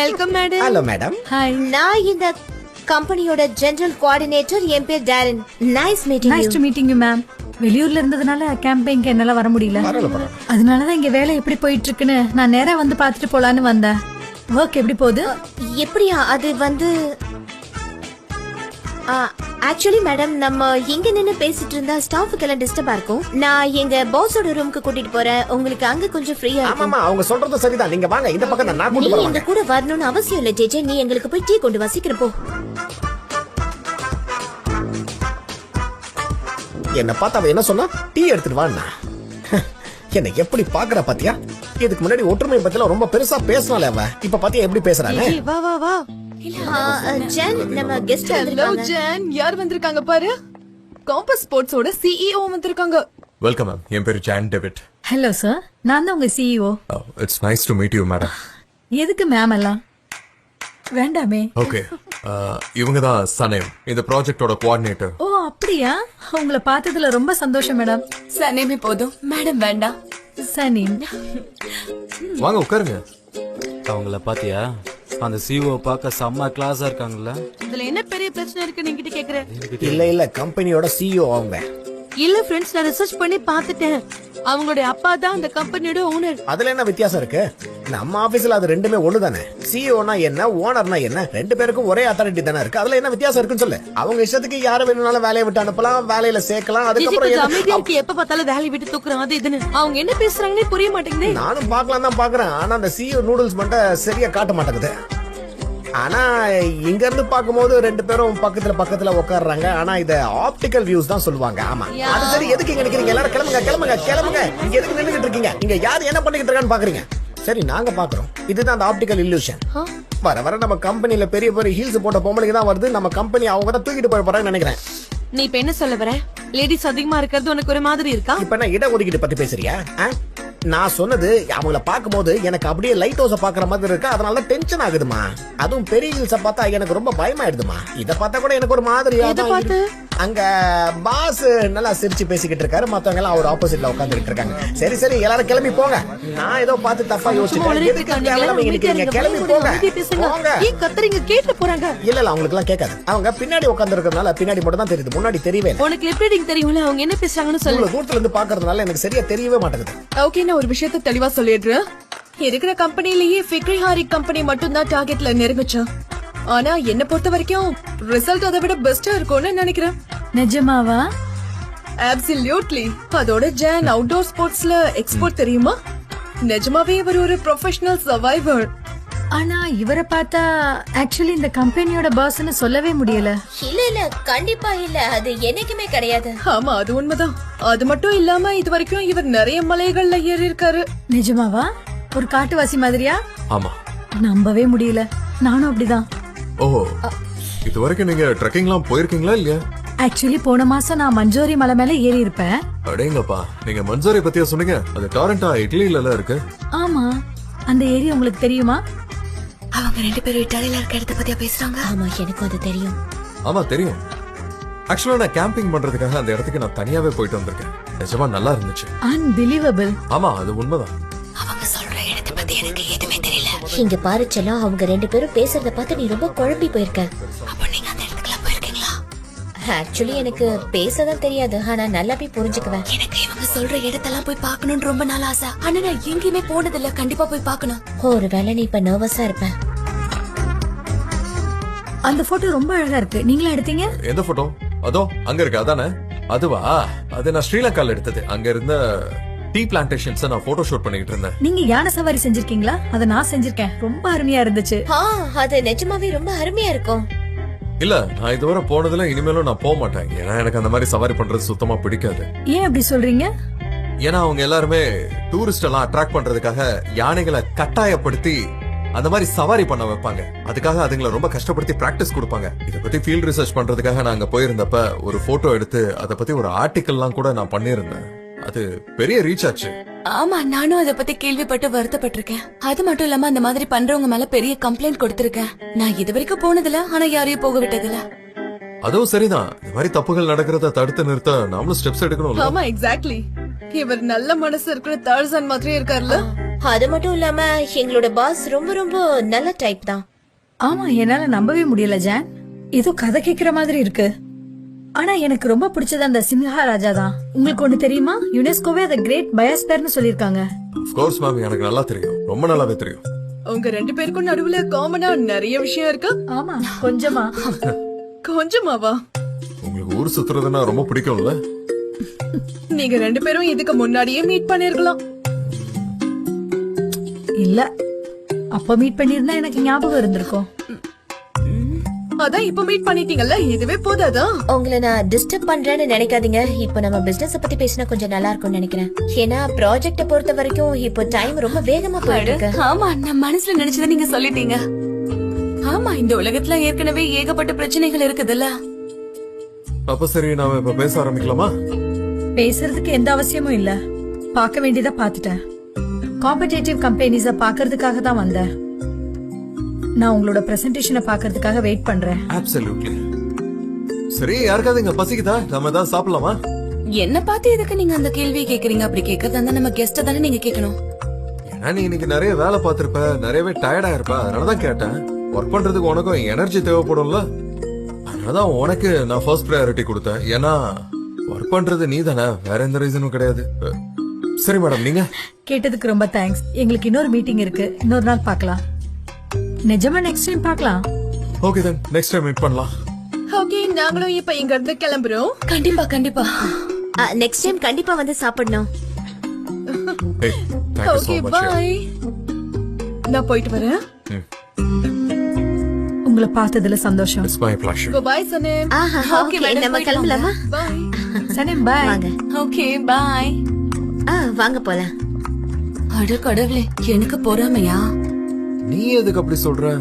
Welcome madam. Hello madam. நான் இந்த கம்பெனியோட ஜெனரல் கோஆர்டினேட்டர். என் பேர் Darren. Nice meeting you. Meeting you ma'am. வெளியூர்ல இருந்ததுனால கேம்பெயின்க்கு என்னால வர முடியல. அதனாலதான் இங்க வேலை எப்படி போயிட்டு இருக்குன்னு நான் நேரா வந்து பாத்துட்டு போலான்னு வந்தேன். ஒர்க் எப்படி போகுது? எப்படியா? அது வந்து ஆக்சுவலி மேடம், நம்ம இங்க நின்னு பேசிட்டு இருந்தா ஸ்டாஃப்க்கு எல்லாம் டிஸ்டர்பா இருக்கும். நான் எங்க பாஸோட ரூமுக்கு கூட்டிட்டு போறேன். உங்களுக்கு அங்க கொஞ்சம் ஃப்ரீயா இருக்கும். ஆமா, அவங்க சொல்றது சரிதான். நீங்க வாங்க, இந்த பக்கம் தான். நான் நீ கூட்டிட்டு எங்க வரேன். கூட வரணும்னு அவசியம் இல்ல ஜேஜே. நீ எங்களுக்கு போய் டீ கொண்டு வா, சீக்கிரம் போ. என்ன பார்த்தா அவ என்ன சொன்னா? டீ எடுத்துட்டு வான்னா. என்ன எப்படி பாக்குற பாத்தியா? இதுக்கு முன்னாடி ஒற்றுமை பத்தில ரொம்ப பெருசா பேசினால அவ. இப்ப பாத்தியா எப்படி பேசுறாங்க? ஜி வா வா வா. ஜென், நம்ம கெஸ்ட் ஹலோ வந்திருக்காங்க. ஜென், யார் வந்திருக்காங்க பாரு. காம்பஸ் ஸ்போர்ட்ஸோட சிஇஓ வந்திருக்காங்க. Welcome ma'am. என் பேரு ஜான் டேவிட். ஹலோ சார், நான் தான் உங்க CEO. It's nice to meet you madam. எதுக்கு மேம் எல்லாம்? வேண்டாமே. ஓகே, இவங்க தான் சனேம், இந்த ப்ராஜெக்டோட கோஆர்டினேட்டர். ஓ அப்படியா? உங்களை பார்த்ததுல ரொம்ப சந்தோஷம் மேடம். சனேமே போதும் மேடம், வேண்டாம். சனீம். வாங்க உட்காருங்க. அவங்கள பாத்தியா? அந்த சிஓ பார்க்க செம்ம கிளாஸா இருக்காங்கல்ல. இதுல என்ன பெரிய பிரச்சனை இருக்கு நீங்கிட்ட கேக்குறேன்? இல்ல கம்பெனியோட சிஇஓ அவங்க. இல்ல ஃப்ரெண்ட்ஸ், நான் ரிசர்ச் பண்ணி பார்த்துட்டேன். அவங்களுடைய அப்பா தான் அந்த கம்பெனியோட ஓனர். அதுல என்ன வித்தியாசம் இருக்கு? நம்ம ஆபீஸ்ல அது ரெண்டுமே ஒண்ணுதானே. சிஇஓனா என்ன, ஓனர்னா என்ன, ரெண்டு பேருக்கும் ஒரே அத்தாரிட்டி தானே இருக்கு. அதுல என்ன வித்தியாசம் இருக்குன்னு சொல்லு. அவங்க இஷ்டத்துக்கு யாரை வேணும்னாலும் வேலையை விட்டு அனுப்பலாம், வேலையில சேர்க்கலாம். அதுக்கப்புறம் எப்ப பார்த்தாலும் வேலையை விட்டு தூக்குறான் அது இதுன்னு. அவங்க என்ன பேசுறாங்கன்னே புரிய மாட்டேங்குது. நானும் பார்க்கலாம் தான் பாக்குறேன். ஆனா அந்த சிஇஓ நூடுல்ஸ் மட்டும் சரியா காட்ட மாட்டேங்குது. ஆனா இங்க இருந்து பாக்கும்போது ரெண்டு பேரும் பக்கத்துல உட்கார்றாங்க. ஆனா இத ஆப்டிகல் வியூஸ் தான் சொல்லுவாங்க. ஆமா, அது சரி. எதுக்கு இங்க நிக்கிறீங்க? எல்லாரும் கிளம்புங்க. இங்க எதுக்கு நின்னுகிட்டு இருக்கீங்க? இங்க யார் என்ன பண்ணிக்கிட்டு இருக்கான்னு பாக்குறீங்க? சரி, நாங்க பாக்குறோம். இதுதான் அந்த ஆப்டிகல் இல்லூஷன். வர நம்ம கம்பெனில பெரிய பெரிய ஹீல்ஸ் போட்ட பொம்பளைங்க தான் வருது. நம்ம கம்பெனி அவங்க தான் தூக்கிட்டு போய் போறாங்கன்னு நினைக்கிறேன். நீ இப்ப என்ன சொல்ல வர? லேடிஸ் அதிகமா இருக்கிறது உனக்கு ஒரு மாதிரி இருக்கா? இப்ப என்ன இட ஒதுக்கீடு பத்தி பேசுறியா? நான் சொன்னது அவங்கள பாக்கும்போது எனக்கு அப்படியே லைட் ஹவுஸ பாக்குற மாதிரி இருக்கு. அதனால டென்ஷன் ஆகுதுமா. அதுவும் பெரிய ஹில்ஸ பார்த்தா எனக்கு ரொம்ப பயமாயிடுதுமா. இத பார்த்தா கூட எனக்கு ஒரு மாதிரியா தான். அங்க பாஸ் நல்லா சிரிச்சு பேசிக்கிட்டு இருக்காரு. மத்தவங்க எல்லாம் அவர் ஆப்போசிட்ல உட்கார்ந்துட்டு இருக்காங்க. சரி எல்லாரும் கிளம்பி போங்க. நான் ஏதோ பார்த்து தப்பா யோசிச்சேன். எதுக்கு தேவையில்லாம இங்க நிக்கிறீங்க? கிளம்பி போங்க. ஏன் கத்துறீங்க? கேட்டு போறாங்க. இல்ல அவங்களுக்கு எல்லாம் கேட்காது. அவங்க பின்னாடி உட்கார்ந்து இருக்கறதுனால பின்னாடி மட்டும் தான் தெரியுது, முன்னாடி தெரியவே இல்லை. உனக்கு எப்படி தெரியும்ல அவங்க என்ன பேசுறாங்கன்னு சொல்லு. தூரத்துல இருந்து பாக்குறதுனால எனக்கு சரியா தெரியவே மாட்டேங்குது. ஓகே, நான் ஒரு விஷயத்தை தெளிவா சொல்லிடுறேன். இருக்கிற கம்பெனிலேயே ஃபிக்ரி ஹாரி கம்பெனி மட்டும் தான் டார்கெட்ல நெருங்குச்சு. ஆனா என்ன பொறுத்த வரைக்கும் ரிசல்ட் அதை விட பெஸ்டா இருக்கும்னு நினைக்கிறேன். நிஜமாவா? அப்சல்யூட்லி. அதோட ஜான் அவுட்டோர் ஸ்போர்ட்ஸ்ல எக்ஸ்போர்ட் தெரியுமா? நிஜமாவே அவர் ஒரு ப்ரொஃபஷனல் சர்வைவர். ஆனா இவரை பார்த்தா ஆக்சுவலி இந்த கம்பெனியோட பாஸ்ன்னு சொல்லவே முடியல. இல்ல கண்டிப்பா இல்ல, அது என்னைக்குமே கிடையாது. ஆமா அது உண்மைதான். அது மட்டும் இல்லாம இது வரைக்கும் இவர் நிறைய மலைகள்ல ஏறி இருக்காரு. நிஜமாவா? ஒரு காட்டுவாசி மாதிரியா? ஆமா. நம்பவே முடியல. நானும் அப்படிதான். ஓ, இது வரைக்கும் நீங்க ட்ரெக்கிங்லாம் போயிருக்கீங்களா இல்லையா? ஆக்சுவலி போன மாசம் நான் மஞ்சோரி மலை மேல ஏறி இருப்பேன். அடேங்கப்பா, நீங்க மன்சோரி பத்தியா சொன்னீங்க? அது டாரண்டா இட்லியில இருக்கு. ஆமா, அந்த ஏரியா உங்களுக்கு தெரியுமா? அவங்க 2 பேரும் இட்டாலியில இருக்க இடத்த பத்தியா பேசுறாங்க. ஆமா, எனக்கும் அது தெரியும். ஆமா தெரியும். ஆக்சுவலா நான் கேம்பிங் பண்றதுக்காக அந்த இடத்துக்கு நான் தனியாவே போயிட்டு வந்திருக்கேன். நிஜமா நல்லா இருந்துச்சு. அன்பிலீவபிள். ஆமா, அது உண்மைதான். அவங்க சொல்ற இடத்த பத்தி எனக்கு எதுவுமே தெரியல. இங்க பாரு செல்லம், அவங்க 2 பேரும் பேசுறத பார்த்து நீ ரொம்ப குழம்பி போயிருக்க. அப்ப நீங்க அந்த இடத்துக்குலாம் போயிருக்கீங்களா? ஆக்சுவலி எனக்கு பேசதான் தெரியாது, ஆனா நல்லா போய் புரிஞ்சுக்குவேன். எனக்கு இவங்க சொல்ற இடத்தெல்லாம் போய் பார்க்கணும்னு ரொம்ப நாள் ஆசை. ஆனா நான் எங்கேயுமே போனதில்ல. கண்டிப்பா போய் பார்க்கணும். ஒருவேளை நீ இப்ப நர்வஸா இருப்ப. அந்த போட்டோ ரொம்ப அழகா இருக்கு. நீங்களா எடுத்தீங்க? எந்த போட்டோ? அதோ அங்க இருக்கு, அதானே? அதுவா? அது நான் ஸ்ரீலங்கால எடுத்தது. அங்க இருந்த டீ பிளான்டேஷன்ஸ் நான் போட்டோ ஷூட் பண்ணிட்டு இருந்தேன். நீங்க யானை சவாரி செஞ்சிருக்கீங்களா? அத நான் செஞ்சிருக்கேன். ரொம்ப அருமையா இருந்துச்சு. அது நிஜமாவே ரொம்ப அருமையா இருக்கும். இல்ல, நான் இதுவரை போனதுல இனிமேலும் நான் போக மாட்டேன். ஏன்னா எனக்கு அந்த மாதிரி சவாரி பண்றது சுத்தமா பிடிக்காது. ஏன் அப்படி சொல்றீங்க? ஏன்னா அவங்க எல்லாருமே டூரிஸ்ட் எல்லாம் அட்ராக்ட் பண்றதுக்காக யானைகளை கட்டாயப்படுத்தி அந்த மாதிரி சவாரி பண்ண வைப்பாங்க. அதுக்காக அதுங்களை ரொம்ப கஷ்டப்படுத்தி பிராக்டிஸ் கொடுப்பாங்க. இத பத்தி ஃபீல்ட் ரிசர்ச் பண்றதுக்காக நான் அங்க போயிருந்தப்ப ஒரு போட்டோ எடுத்து அதை பத்தி ஒரு ஆர்டிக்கல்லாம் கூட நான் பண்ணிருந்தேன். அது பெரிய ரீச் ஆச்சு. ஆமா, நானும் அத பத்தி கேள்விப்பட்டு வருத்தப்பட்டிருக்கேன். அது மட்டும் இல்லாம அந்த மாதிரி பண்றவங்க மேல பெரிய கம்ப்ளைண்ட் கொடுத்திருக்கேன். நான் இது வரைக்கும் போனதில்ல, ஆனா யாரையும் போக விட்டதில்ல. அதுவும் சரிதான். இந்த மாதிரி தப்புகள் நடக்கிறத தடுத்து நிறுத்த நாமளும் ஸ்டெப்ஸ் எடுக்கணும். ஆமா எக்ஸாக்ட்லி. இவர் நல்ல மனசு இருக்கிற தார்சன் மாதிரியே இருக்காருல்ல. அது மட்டும் இல்லாம எங்களோட பாஸ் ரொம்ப ரொம்ப நல்ல டைப் தான். ஆமா, என்னால நம்பவே முடியல ஜான். ஏதோ கதை கேக்குற மாதிரி இருக்கு. ஆனா எனக்கு ரொம்ப பிடிச்சது அந்த சிம்ஹா ராஜா தான். உங்களுக்கு ஒண்ணு தெரியுமா? யுனெஸ்கோவே அதை கிரேட் பயோஸ்பியர்னு சொல்லிருக்காங்க. ஆஃப் கோர்ஸ் மேம், எனக்கு நல்லா தெரியும். ரொம்ப நல்லாவே தெரியும். உங்க 2 பேருக்கும் நடுவுல காமனா நிறைய விஷயம் இருக்கு. ஆமா, கொஞ்சமா. கொஞ்சமாவா? உங்களுக்கு ஊர் சுத்துறதுன்னா ரொம்ப பிடிக்கும்ல? நீங்க 2 பேரும் இதுக்கு முன்னாடியே மீட் பண்ணிருக்கலாம். இல்ல, அப்ப மீட் பண்ணிருந்தா எனக்கு ஞாபகம் இருந்திருக்கும். அதான் இப்ப மீட் பண்ணிட்டீங்கல்ல, இதுவே போதாதா? உங்களை நான் டிஸ்டர்ப் பண்றேன்னு நினைக்காதீங்க. இப்ப நம்ம பிசினஸ் பத்தி பேசினா கொஞ்சம் நல்லா இருக்கும்னு நினைக்கிறேன். ஏன்னா ப்ராஜெக்ட பொறுத்த வரைக்கும் இப்போ டைம் ரொம்ப வேகமா போயிட்டு இருக்கு. ஆமா, நான் மனசுல நினைச்சதை நீங்க சொல்லிட்டீங்க. ஆமா, இந்த உலகத்துல ஏற்கனவே ஏகப்பட்ட பிரச்சனைகள் இருக்குதுல்ல. அப்ப சரி, நாம இப்ப பேச ஆரம்பிக்கலாமா? பேசுறதுக்கு எந்த அவசியமும் இல்ல. பார்க்க வேண்டியதா பாத்துட்டேன். காம்படிட்டிவ் கம்பெனிஸ பாக்குறதுக்காக தான் வந்தேன். நான் உங்களோட பிரசன்டேஷனை பாக்குறதுக்காக வெயிட் பண்றேன். அப்சல்யூட்லி. சரி, யாருக்காவது இங்க பசிக்குதா? நாம தான் சாப்பிடலாமா? என்ன பார்த்து எதுக்கு நீங்க அந்த கேள்வியை கேக்குறீங்க? அப்படி கேட்கறதா இருந்தா நம்ம கெஸ்ட தானே நீங்க கேட்கணும். ஏன்னா நீ இன்னைக்கு நிறைய வேலை பார்த்திருப்ப, நிறையவே டயர்டா இருப்ப. அதனாலதான் கேட்டேன். ஒர்க் பண்றதுக்கு உனக்கும் எனர்ஜி தேவைப்படும்ல. அதனாலதான் உனக்கு நான் ஃபர்ஸ்ட் ப்ரையாரிட்டி கொடுத்தேன். ஏன்னா ஒர்க் பண்றது நீ தானே, வேற எந்த ரீசனும் கிடையாது. சரி மேடம், நீங்க கேட்டதுக்கு ரொம்ப தேங்க்ஸ். எங்களுக்கு இன்னொரு மீட்டிங் இருக்கு. இன்னொரு நாள் பார்க்கலாம். நிஜமா நெக்ஸ்ட் டைம் பார்க்கலாம். Okay then, next time meet பண்ணலாம். ஓகே, நாங்களும் இப்ப இங்க இருந்து கிளம்புறோம். கண்டிப்பா கண்டிப்பா. நெக்ஸ்ட் டைம் கண்டிப்பா வந்து சாப்பிடணும். Hey, thank you so okay much. Bye. நான் போயிட்டு வரேன். உங்களை பார்த்ததுல சந்தோஷம். It's my pleasure. பை சனே. ஓகே, நம்ம கிளம்பலாமா? பை. சனேம் பாய். வாங்க. Okay bye. வாங்க போலாம். அட கடவுளே, எனக்கு பொறாமையா? நீ எதுக்கு அப்படி சொல்ற?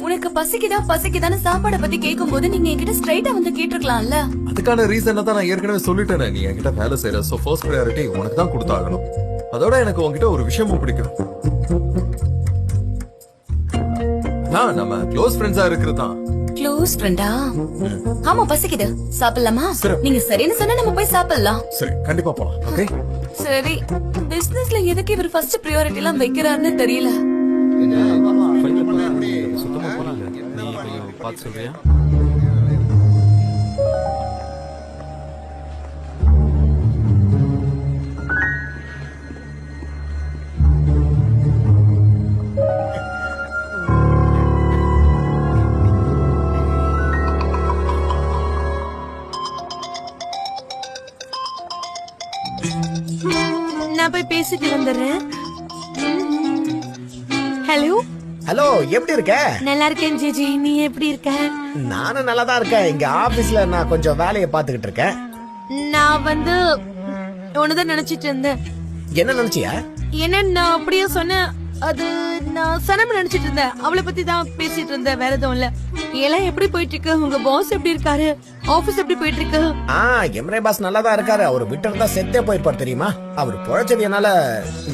உனக்கு பசிக்குதான்னு சாப்பாட பத்தி கேட்கும் போது நீங்க என்கிட்ட ஸ்ட்ரைட்டா வந்து கேட்டிருக்கலாம்ல. அதுக்கான ரீசன் தான் நான் ஏற்கனவே சொல்லிட்டேனே. நீ என்கிட்ட வேலை செய்யற, சோ ஃபர்ஸ்ட் ப்ரையாரிட்டி உனக்கு தான் கொடுத்தாகணும். அதோட எனக்கு உன்கிட்ட ஒரு விஷயமும் பிடிக்கும். நம்ம க்ளோஸ் ஃப்ரெண்ட்ஸா இருக்கிறதா? க்ளோஸ் ஃப்ரெண்டா? ஆமா, பசிக்குது. சாப்பிடலாமா? சரி. நீங்க சரின்னு சொன்னா நம்ம போய் சாப்பிடலாம். சரி, கண்டிப்பா போலாம். ஓகே. சரி, பிசினஸ்ல எதுக்கு இவர் ஃபர்ஸ்ட் பிரையாரிட்டி எல்லாம் வைக்கிறாருன்னு தெரியல. சுத்தமா போறாங்க. நீ கொஞ்சம் பார்த்து சொல்றியா? நான் போய் பேசிட்டு வந்துடுறேன். ஹலோ ஹலோ, எப்படி இருக்க? நல்லா இருக்கேன் ஜிஜி, நீ எப்படி இருக்க? நானும் நல்லா தான் இருக்கேன். இங்க ஆபீஸ்ல நான் கொஞ்சம் வேலையை பாத்துக்கிட்டு இருக்கேன். நான் வந்து ஒண்ணுதான் நினைச்சிட்டு இருந்தேன். என்ன நினைச்சியா? என்ன நான் அப்படியே சொன்னேன், அது நான் சனம் நினைச்சிட்டு இருந்தேன். அவளை பத்தி தான் பேசிட்டு இருந்தேன், வேற எதுவும் இல்ல. எல்லாம் எப்படி போயிட்டு இருக்கு? உங்க பாஸ் எப்படி இருக்காரு? ஆபீஸ் எப்படி போயிட்டு இருக்கு? எம்ரே பாஸ் நல்லா தான் இருக்காரு. அவர் விட்டு இருந்தா செத்தே போயிருப்பார் தெரியுமா? அவர் பொழைச்சது என்னால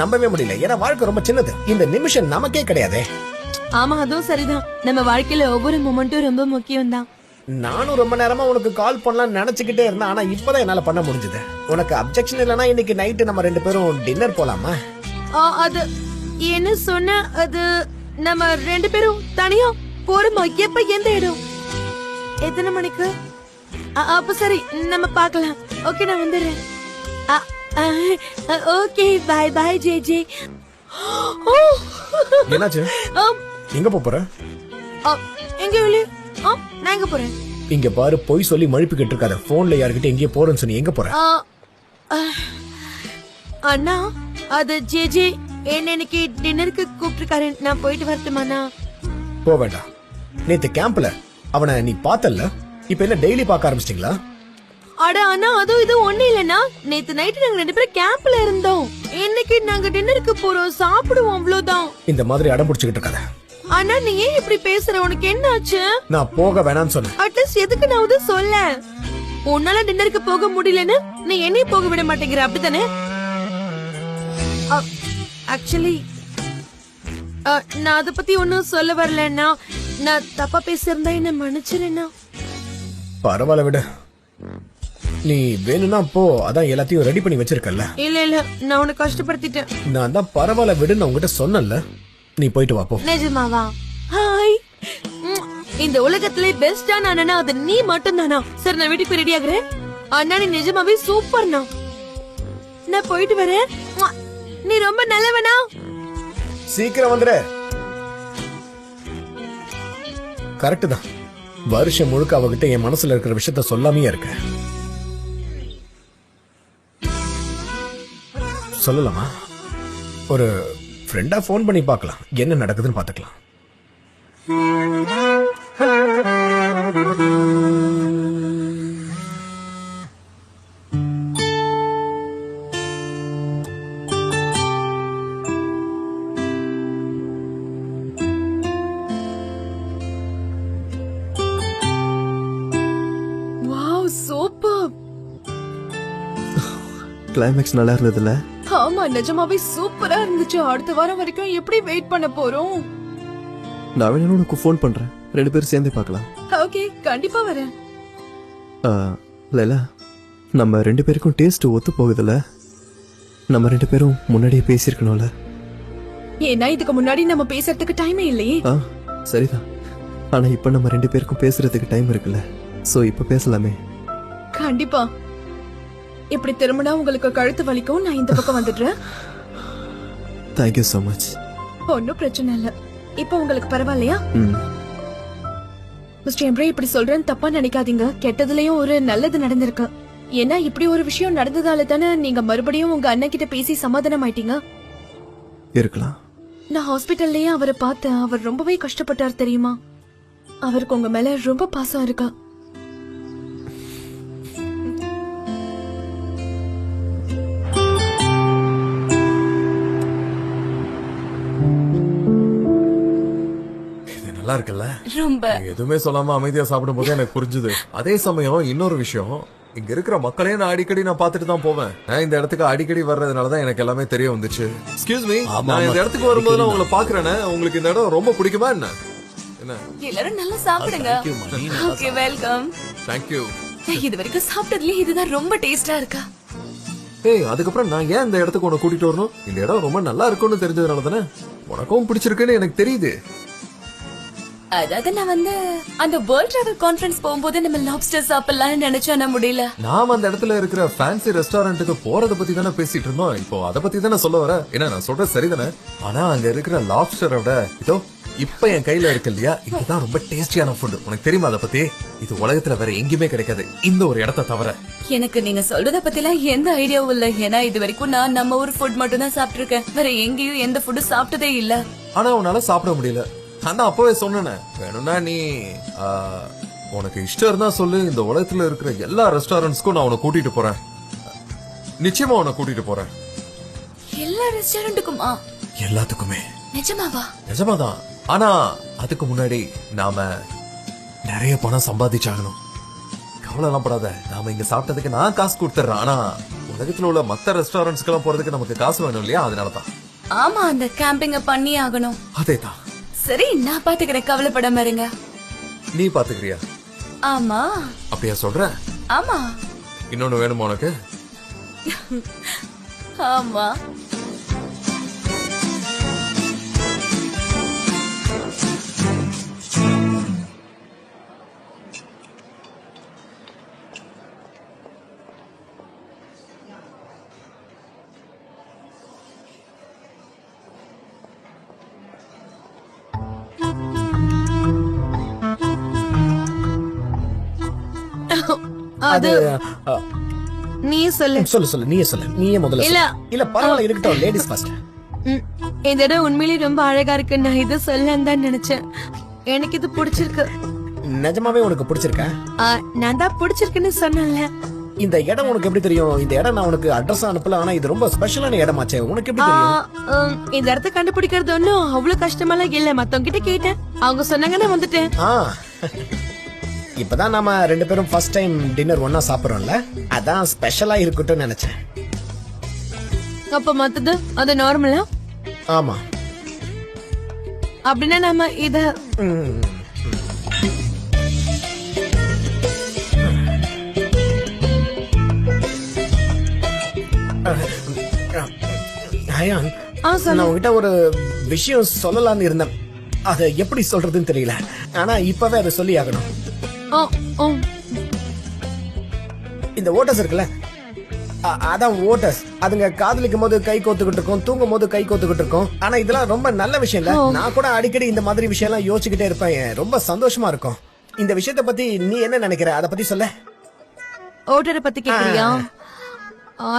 நம்பவே முடியல. ஏன்னா வாழ்க்கை ரொம்ப சின்னது. இந்த நிமிஷம் நமக்கே கிடையாதே. ஆமா, அதுவும் சரிதான். நம்ம வாழ்க்கையில ஒவ்வொரு மொமெண்ட்டும் ரொம்ப முக்கியம் தான். நானும் ரொம்ப நேரமா உனக்கு கால் பண்ணலாம்னு நினைச்சுக்கிட்டே இருந்தேன். ஆனா இப்பதான் என்னால பண்ண முடிஞ்சது. உனக்கு அப்செக்ஷன் இல்லனா இன்னைக்கு நைட்டு நம்ம 2 பேரும் டின்னர் போலாமா? அது என்ன சொன்ன, அது நம்ம 2 பேரும் தனியா போறோமா? எப்ப, எந்த இடம், எத்தனை மணிக்கு? அப்ப சரி, நம்ம பார்க்கலாம். ஓகே, நான் வந்துடுறேன். ஓகே, பை பை ஜேஜே. என்னாச்சு? எங்க போற? எங்க வெளியே? நான் எங்க போறேன்? இங்க பாரு, போய் சொல்லி மழுப்பிக்கிட்டு இருக்காத. போன்ல யார்கிட்ட எங்கேயோ போறேன்னு சொன்னி, எங்க போற? அண்ணா, அது ஜேஜே என்ன இன்னைக்கு டின்னருக்கு கூப்பிட்டுருக்காரு. நான் போயிட்டு வரட்டுமாண்ணா? போ வேண்டாம். நேத்து கேம்ப்ல அவனை நீ பார்த்தல்ல, இப்ப என்ன டெய்லி பார்க்க ஆரம்பிச்சிட்டீங்களா? அட அண்ணா, அதுவும் இது ஒண்ணு இல்லனா. நேத்து நைட்டு நாங்க 2 பேரும் கேம்ப்ல இருந்தோம். இன்னைக்கு நாங்க டின்னருக்கு போறோம், சாப்பிடுவோம், அவ்வளவுதான். இந்த மாதிரி அடம் பிடிச்சுக்கிட்டு இருக்காத. அண்ணா, நீ ஏன் இப்படி பேசுற? உனக்கு என்ன ஆச்சு? நான் போக வேணாம்னு சொன்னேன். அட்லீஸ்ட் எதுக்கு நான் வந்து சொல்ல. உன்னால டின்னருக்கு போக முடியலன்னு நீ என்னையும் போக விட மாட்டேங்கிற, அப்படித்தானே? ஆக்சுவலி நான் அத பத்தி ஒன்னும் சொல்ல வரலன்னா. நான் தப்பா பேசியிருந்தா என்ன மன்னிச்சிருந்தா. பரவாயில்ல விடு. நீ வேணும்னா போ. அதான் எல்லாத்தையும் ரெடி பண்ணி வச்சிருக்கல. இல்ல, நான் உன்னை கஷ்டப்படுத்திட்டேன். நான் தான் பரவாயில்ல விடுன்னு உங்ககிட்ட சொன்னல. நீ போயிட்டு வா, போ. நிஜமாவா? ஹாய். இந்த உலகத்திலே பெஸ்டான அண்ணா அது நீ மட்டும் தானா? சரி, நான் வீட்டுக்கு ரெடி ஆகுறேன். அண்ணா, நீ நிஜமாவே சூப்பர்ண்ணா. நான் போயிட்டு வரேன். நீ ரொம்ப நல்லவனா. சீக்கிரம் வந்துரு. கரெக்ட் தான். வருஷம் முழுக்க அவகிட்ட என் மனசுல இருக்கிற விஷயத்த சொல்லாமே இருக்க. சொல்லலாமா? ஒரு ஃப்ரெண்டா போன் பண்ணி பார்க்கலாம், என்ன நடக்குதுன்னு பாத்துக்கலாம். Wow, super. கிளைமேக்ஸ் நல்லா இருந்ததுல? ஆமா, நிஜமாவே சூப்பரா இருந்துச்சு. அடுத்த வாரம் வரைக்கும் எப்படி வெயிட் பண்ண போறோம்? நான் வேணும் உனக்கு ஃபோன் பண்றேன், 2 பேரும் சேர்ந்தே பார்க்கலாம். ஓகே, கண்டிப்பா வரேன். லைலா, நம்ம 2 பேருக்கும் டேஸ்ட் ஒத்து போகுதுல்ல? நம்ம 2 பேரும் முன்னாடியே பேசியிருக்கணும்ல? ஏன்னா இதுக்கு முன்னாடி நம்ம பேசுறதுக்கு டைமே இல்லையே. சரிதான். ஆனா இப்ப நம்ம 2 பேருக்கும் பேசுறதுக்கு டைம் இருக்குல்ல? சோ இப்ப பேசலாமே. கண்டிப்பா. இப்படி திரும்பினா உங்களுக்கு கழுத்து வலிக்கும். நான் இந்த பக்கம் வந்துடுறேன். Thank you so much. ஒன்னும் பிரச்சனை இல்ல. இப்ப உங்களுக்கு பரவாயில்லையா? மிஸ்டர் எம்ரே, இப்படி சொல்றேன்னு தப்பா நினைக்காதீங்க. கெட்டதுலயும் ஒரு நல்லது நடந்திருக்கு. ஏன்னா இப்படி ஒரு விஷயம் நடந்ததால தானே நீங்க மறுபடியும் உங்க அண்ணன் கிட்ட பேசி சமாதானம் ஆயிட்டீங்க. இருக்கலாம். நான் ஹாஸ்பிட்டல்லயே அவரை பார்த்தேன். அவர் ரொம்பவே கஷ்டப்பட்டார் தெரியுமா? அவருக்கு உங்க மேல ரொம்ப பாசம் இருக்கா. நல்லா இருக்குல்ல? ரொம்ப. எதுவுமே சொல்லாம அமைதியா சாப்பிடும் போது எனக்கு புரிஞ்சுது. அதே சமயம் இன்னொரு விஷயம், இங்க இருக்கிற மக்களையும் நான் அடிக்கடி பார்த்துட்டு தான் போவேன். நான் இந்த இடத்துக்கு அடிக்கடி வர்றதுனாலதான் எனக்கு எல்லாமே தெரிய வந்துச்சு. எக்ஸ்கியூஸ் மீ, நான் இந்த இடத்துக்கு வரும்போது உங்களை பாக்குறேனே, உங்களுக்கு இந்த இடம் ரொம்ப பிடிக்குமா என்ன? என்ன எல்லாரும் நல்லா சாப்பிடுங்க. Okay, welcome. தேங்க்யூ. இது வரைக்கும் சாப்பிட்டதுலயே இதுதான் ரொம்ப டேஸ்டா இருக்கா? ஏய், அதுக்கப்புறம் நான் ஏன் இந்த இடத்துக்கு உன்னை கூட்டிட்டு வரணும்? இந்த இடம் ரொம்ப நல்லா இருக்கும்னு தெரிஞ்சதுனால தானே. உனக்கும் பிடிச்சிருக்குன்னு எனக்கு தெரியுது. அதாவது நான் வந்து அந்த வேர்ல்ட் டிராவல் கான்ஃபரன்ஸ் போகும்போது நம்ம லாப்ஸ்டர் சாப்பிடலாம்னு நினைச்சா முடியல. நாம அந்த இடத்துல இருக்கிற ஃபேன்சி ரெஸ்டாரண்ட்டுக்கு போறத பத்தி தானே பேசிட்டு இருந்தோம். இப்போ அத பத்தி தானே சொல்ல வர. ஏன்னா நான் சொல்றது சரிதானே? ஆனா அங்க இருக்கிற லாப்ஸ்டரோட இதோ இப்ப என் கையில இருக்கு இல்லையா, இதுதான் ரொம்ப டேஸ்டியான ஃபுட். உனக்கு தெரியுமா அத பத்தி? இது உலகத்துல வேற எங்கேயுமே கிடைக்காது, இந்த ஒரு இடத்தை தவிர. எனக்கு நீங்க சொல்றத பத்திலாம் எந்த ஐடியாவும் இல்ல. ஏன்னா இது வரைக்கும் நான் நம்ம ஊர் ஃபுட் மட்டும் தான் சாப்பிட்டு இருக்கேன். வேற எங்கேயும் எந்த ஃபுட் சாப்பிட்டதே இல்ல. ஆனா உன்னால சாப்பிட முடியல. நான் அப்பவே சொன்னேன், வேணும்னா நீ உனக்கு இஷ்டம் இருந்தா சொல்லு, இந்த உலகத்துல இருக்கிற எல்லா ரெஸ்டாரண்ட்ஸ்க்கும் நான் உன்னை கூட்டிட்டு போறேன். நிச்சயமா உன்னை கூட்டிட்டு போறேன். எல்லா ரெஸ்டாரண்ட்டுக்குமா? எல்லாத்துக்குமே. நிஜமாவா? நிஜமாதான். ஆனா அதுக்கு முன்னாடி நாம நிறைய பணம் சம்பாதிச்சாகணும். கவலைலாம் படாத, நாம இங்க சாப்பிட்டதுக்கு நான் காசு கொடுத்துறேன். ஆனா உலகத்துல உள்ள மத்த ரெஸ்டாரண்ட்ஸ்க்கு எல்லாம் போறதுக்கு நமக்கு காசு வேணும் இல்லையா? அதனாலதான். ஆமா, அந்த கேம்பிங்க பண்ணி ஆகணும். அதேதான். சரி, நான் பாத்துக்கிறேன், கவலைப்படாம இருங்க. நீ பாத்துக்கிறியா? ஆமா. அப்படியா சொல்ற? ஆமா. இன்னொன்னு வேணுமா உனக்கு? ஆமா. அது நீ சொல்லு. சொல்லு நீயே சொல்லு. நீயே முதல்ல இல்ல. இல்ல பரவாயில்ல, இருக்கட்டும். Ladies first. இந்த இடம் உண்மையிலேயே ரொம்ப அழகா இருக்கு. நான் இது சொல்லலாம் தான் நினைச்சேன். எனக்கு இது பிடிச்சிருக்கு. நிஜமாவே உனக்கு பிடிச்சிருக்கா? நான் தான் பிடிச்சிருக்குன்னு சொன்னேன்ல. இந்த இடம் உனக்கு எப்படி தெரியும்? இந்த இடம் நான் உனக்கு அட்ரஸ் அனுப்பல, ஆனா இது ரொம்ப ஸ்பெஷலான இடமாச்சே. உனக்கு எப்படி தெரியும்? இந்த இடத்த கண்டுபிடிக்கிறது ஒன்னும் அவ்வளவு கஷ்டமெல்லாம் இல்ல. மத்தவங்க கிட்ட கேட்டேன், அவங்க சொன்னாங்க, நான் வந்துட்டேன். இப்பதான் நாம 2 பேரும் ஃபர்ஸ்ட் டைம் டின்னர் ஒன்னா சாப்பிடுறோம்ல, அதான் ஸ்பெஷலா இருக்கட்டும் நினைச்சேன். அப்ப மத்தது அது நார்மலா? ஆமா. அப்படின்னா நாம இத நான் உங்ககிட்ட ஒரு விஷயம் சொல்லலாம்னு இருந்தேன். அதை எப்படி சொல்றதுன்னு தெரியல. ஆனா இப்பவே அதை சொல்லி ஆகணும். இந்த ஓட்டர்ஸ் இருக்குல்ல, அதான் ஓட்டர்ஸ். அதுங்க காதலிக்கும் போது கை கோத்துக்கிட்டு இருக்கும், தூங்கும் போது கை கோத்துக்கிட்டு இருக்கும். ஆனா இதெல்லாம் ரொம்ப நல்ல விஷயம் இல்ல? நான் கூட அடிக்கடி இந்த மாதிரி விஷயம் எல்லாம் யோசிச்சுக்கிட்டே இருப்பேன். ரொம்ப சந்தோஷமா இருக்கும். இந்த விஷயத்த பத்தி நீ என்ன நினைக்கிற? அத பத்தி சொல்ல. ஓட்டரை பத்தி கேக்குறியா?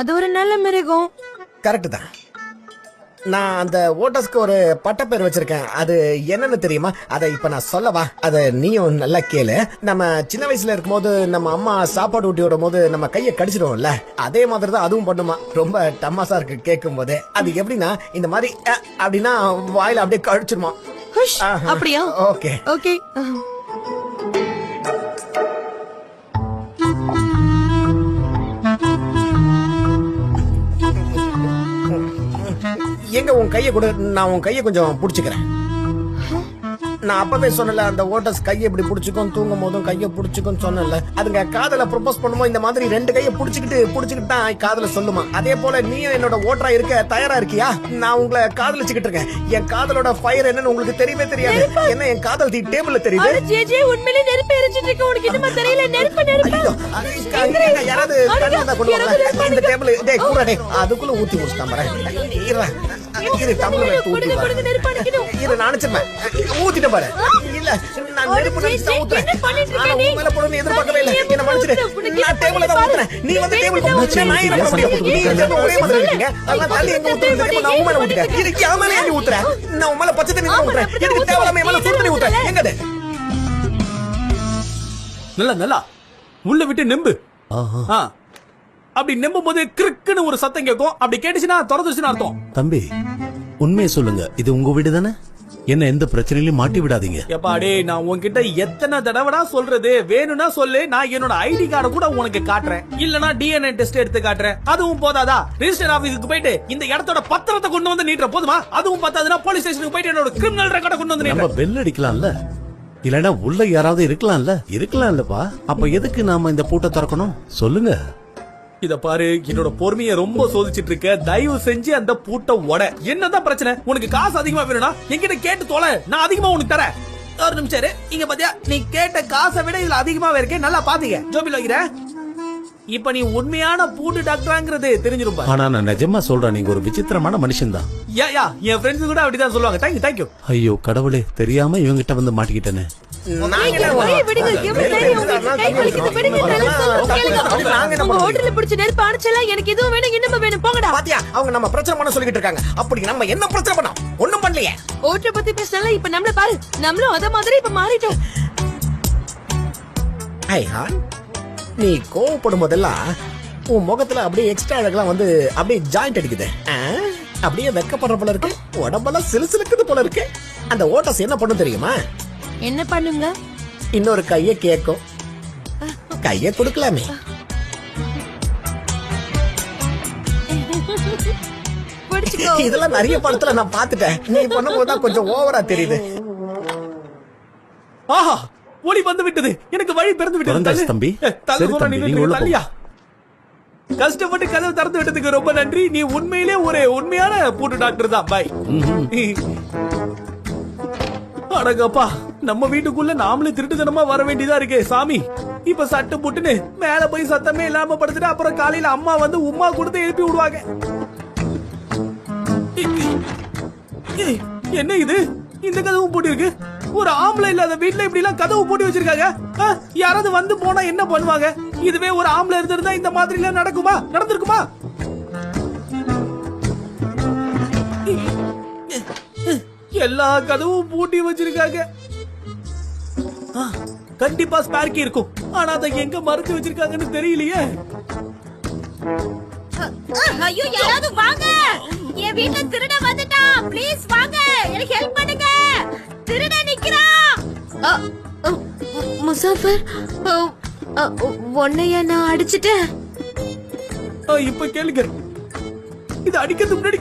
அது ஒரு நல்ல மிருகம். கரெக்ட் தான். நான் அந்த ஓட்டர்ஸ்க்கு ஒரு பட்ட பேர் வச்சிருக்கேன். அது என்னன்னு தெரியுமா? அதை இப்ப நான் சொல்லவா? அத நீயும் நல்லா கேளு. நம்ம சின்ன வயசுல இருக்கும்போது நம்ம அம்மா சாப்பாடு ஊட்டி விடும் போது நம்ம கையை கடிச்சிடுவோம்ல, அதே மாதிரி தான் அதுவும் பண்ணுமா. ரொம்ப டம்மாசா இருக்கு கேட்கும் போது. அது எப்படின்னா இந்த மாதிரி அப்படின்னா வாயில அப்படியே கடிச்சிருமா. அப்படியா? Okay okay. எங்க உன் கைய கூட, நான் உன் கைய கொஞ்சம் புடிச்சுக்கிறேன். நான் அப்பவே சொன்னல, அந்த ஓட்டர்ஸ் கையை இப்படி புடிச்சுக்கும், தூங்கும் போதும் கையை புடிச்சுக்கும் சொன்னல. அதுங்க காதல ப்ரொபோஸ் பண்ணும்போது இந்த மாதிரி 2 கையை புடிச்சுக்கிட்டு தான் காதல சொல்லுமா. அதே போல நீயும் என்னோட ஓட்டரா இருக்க தயாரா இருக்கியா? நான் உங்களை காதலிச்சுக்கிட்டு இருக்கேன். என் காதலோட ஃபயர் என்னன்னு உங்களுக்கு தெரியவே தெரியாது. என்ன என் காதல் தீ டேபிள்ல தெரியுது. ஜேஜே உண்மையிலே நெருப்பு எரிஞ்சிட்டு இருக்கு. உனக்கு என்னமா தெரியல? நெருப்பு யாராவது கண்ணா கொண்டு வாங்க. இந்த டேபிள் டேய் கூட டேய் அதுக்குள்ள ஊத்தி முடிச்சான் பாரு. இரு டம்ளர்ல ஊத்தி பாரு. இரு நானச்சேன் ஊத்திட்ட பாரு. இல்ல நான் நெருப்பு நினைச்சு ஊத்துறேன். ஆனா உன் மேல போடுன்னு எதிர்பார்க்கவே இல்ல. என்ன மன்னிச்சிடு. நான் டேபிள்ல தான் ஊத்துறேன். நீ வந்து டேபிள் ஊத்துற. நான் இறங்க முடியும். நீ ரெண்டும் ஒரே மாதிரி இருக்கீங்க. அதனால தள்ளி எங்க ஊத்துறது தெரியுமா? நான் உன் மேல ஊத்திட்டேன். இது யாமலே நீ ஊத்துற. நான் உன் மேல பச்சை தண்ணி ஊத்துறேன். எனக்கு தேவலாமே மேல சுடு தண்ணி ஊத்துறேன். எங்கது? நல்லா உள்ள விட்டு நெம்பு. அப்படி நெம்பும் போது கிறுக்குன்னு ஒரு சத்தம் கேட்கும். அப்படி கேட்டுச்சுன்னா திறந்துச்சுன்னு அர்த்தம். தம்பி உண்மையை சொல்லுங்க, இது உங்க வீடு தானே? என்ன எந்த பிரச்சனையிலும் மாட்டி விடாதீங்க. எப்பாடே, நான் உன்கிட்ட எத்தனை தடவைடா சொல்றது? வேணும்னா சொல்லு, நான் என்னோட ஐடி கார்டை கூட உனக்கு காட்டுறேன். இல்லனா டிஎன்ஏ டெஸ்ட் எடுத்து காட்டுறேன். அதுவும் போதாதா? ரெஜிஸ்டர் ஆபீஸ்க்கு போயிட்டு இந்த இடத்தோட பத்திரத்தை கொண்டு வந்து நீட்டுற போதுமா? அதுவும் பத்தாதுன்னா போலீஸ் ஸ்டேஷனுக்கு போயிட்டு என்னோட கிரிமினல் ரெக்கார்டை கொண்டு வந்து நம்ம பெல் அடிக்கலாம்ல, இல்லனா உள்ள யாராவது இருக்கலாம்லப்பா. அப்ப எதுக்கு நாம இந்த பூட்டை திறக்கணும் சொல்லுங்க. இத பாரு, என்னோட பொறுமையை ரொம்ப சோதிச்சிட்டு இருக்க. தயவு செஞ்சு அந்த பூட்டை உட. என்னதான் பிரச்சனை? உனக்கு காசு அதிகமா வேணும்னா என்கிட்ட கேட்டு தொலை, நான் அதிகமா உனக்கு தரேன். ஒரு நிமிஷம் இரு. இங்க பாத்தியா, நீ கேட்ட காசை விட இதுல அதிகமாவே இருக்கேன். நல்லா பாத்தீங்க. ஜோபில வைக்கிறேன். இப்ப நீ உண்மையான பூட்டு டாக்டராங்கிறது தெரிஞ்சிரும். ஆனா நான் நிஜமா சொல்றேன், நீங்க ஒரு விசித்திரமான மனுஷன் தான். என் ஃப்ரெண்ட்ஸ் கூட அப்படிதான் சொல்லுவாங்க. தேங்க்யூ. ஐயோ கடவுளே, தெரியாம இவங்கிட்ட வந்து மாட்டிக்கிட்டேனே. விடுங்க எவ்வளவு தைரியம் உங்களுக்கு? கை வலிக்குது, விடுங்க, நான் சொல்றேன் கேளுங்க. உங்க ஹோட்டல்ல பிடிச்ச நெருப்பு அணைச்சலாம், எனக்கு இதுவும் வேணும் இன்னும் வேணும், போங்கடா. பாத்தியா அவங்க நம்ம பிரச்சனை பண்ண சொல்லிட்டு இருக்காங்க. அப்படி நம்ம என்ன பிரச்சனை பண்ணோம்? ஒண்ணும் பண்ணலையே. ஹோட்டலை பத்தி பேசினால இப்ப நம்மள பாரு, நம்மளும் அத மாதிரி இப்ப மாறிட்டோம். ஐஹான், நீ கோவப்படும் போதெல்லாம் உன் முகத்துல அப்படியே எக்ஸ்ட்ரா அழகெல்லாம் வந்து அப்படியே ஜாயிண்ட் அடிக்குது. அப்படியே வெக்கப்படுற போல இருக்கு, உடம்பெல்லாம் சிலுசிலுக்குது போல இருக்கு. அந்த ஓட்டஸ் என்ன பண்ணும் தெரியுமா? என்ன பண்ணுங்க? இன்னொரு கைய கேக்கும். கைய கொடுக்கலாமே. இதெல்லாம் நிறைய படத்துல நான் பாத்துட்டேன். நீ பண்ணும்போதுதான் கொஞ்சம் ஓவரா தெரியுது. ஆஹா, ஒளி வந்து விட்டது, எனக்கு வழி திறந்து விட்டது. தம்பி, தள்ளியா கஷ்டப்பட்டு கதவு திறந்து விட்டதுக்கு ரொம்ப நன்றி. நீ உண்மையிலே ஒரு உண்மையான பூட்டு டாக்டர் தான். பாய். அடங்கப்பா, நம்ம வீட்டுக்குள்ள நாமளே திருட்டுத்தனமா வர வேண்டியதா இருக்கே சாமி. இப்ப சட்டு புட்டுன்னு மேல போய் சத்தமே இல்லாம படுத்துட்டு அப்புறம் காலையில அம்மா வந்து உமா கொடுத்து எழுப்பி விடுவாங்க. என்ன இது? இந்த கதவும் பூட்டி இருக்கு. ஒரு ஆம்பளை இல்லாத வீட்டுல இப்படி எல்லாம் கதவு பூட்டி வச்சிருக்காங்க. யாராவது வந்து போனா என்ன பண்ணுவாங்க? இதுவே ஒரு ஆம்பளை இருந்திருந்தா இந்த மாதிரி எல்லாம் நடக்குமா? நடந்திருக்குமா? எல்லா கதவும் பூட்டி வச்சிருக்காங்க. கண்டிப்பா ஸ்பேர்க்கி இருக்கும், ஆனா அதை எங்க மறைச்சு வச்சிருக்காங்கன்னு தெரியலையே. ஐயோ, யாராவது வாங்க, என் வீட்ல திருட வந்துட்டான், ப்ளீஸ் வாங்க, எனக்கு ஹெல்ப் பண்ணுங்க, திருட நிக்கிறான். முசாஃபர், உன்னைய நான் அடிச்சிட்டேன். இப்ப கேளுங்க, இது அடிக்கிறதுக்கு முன்னாடி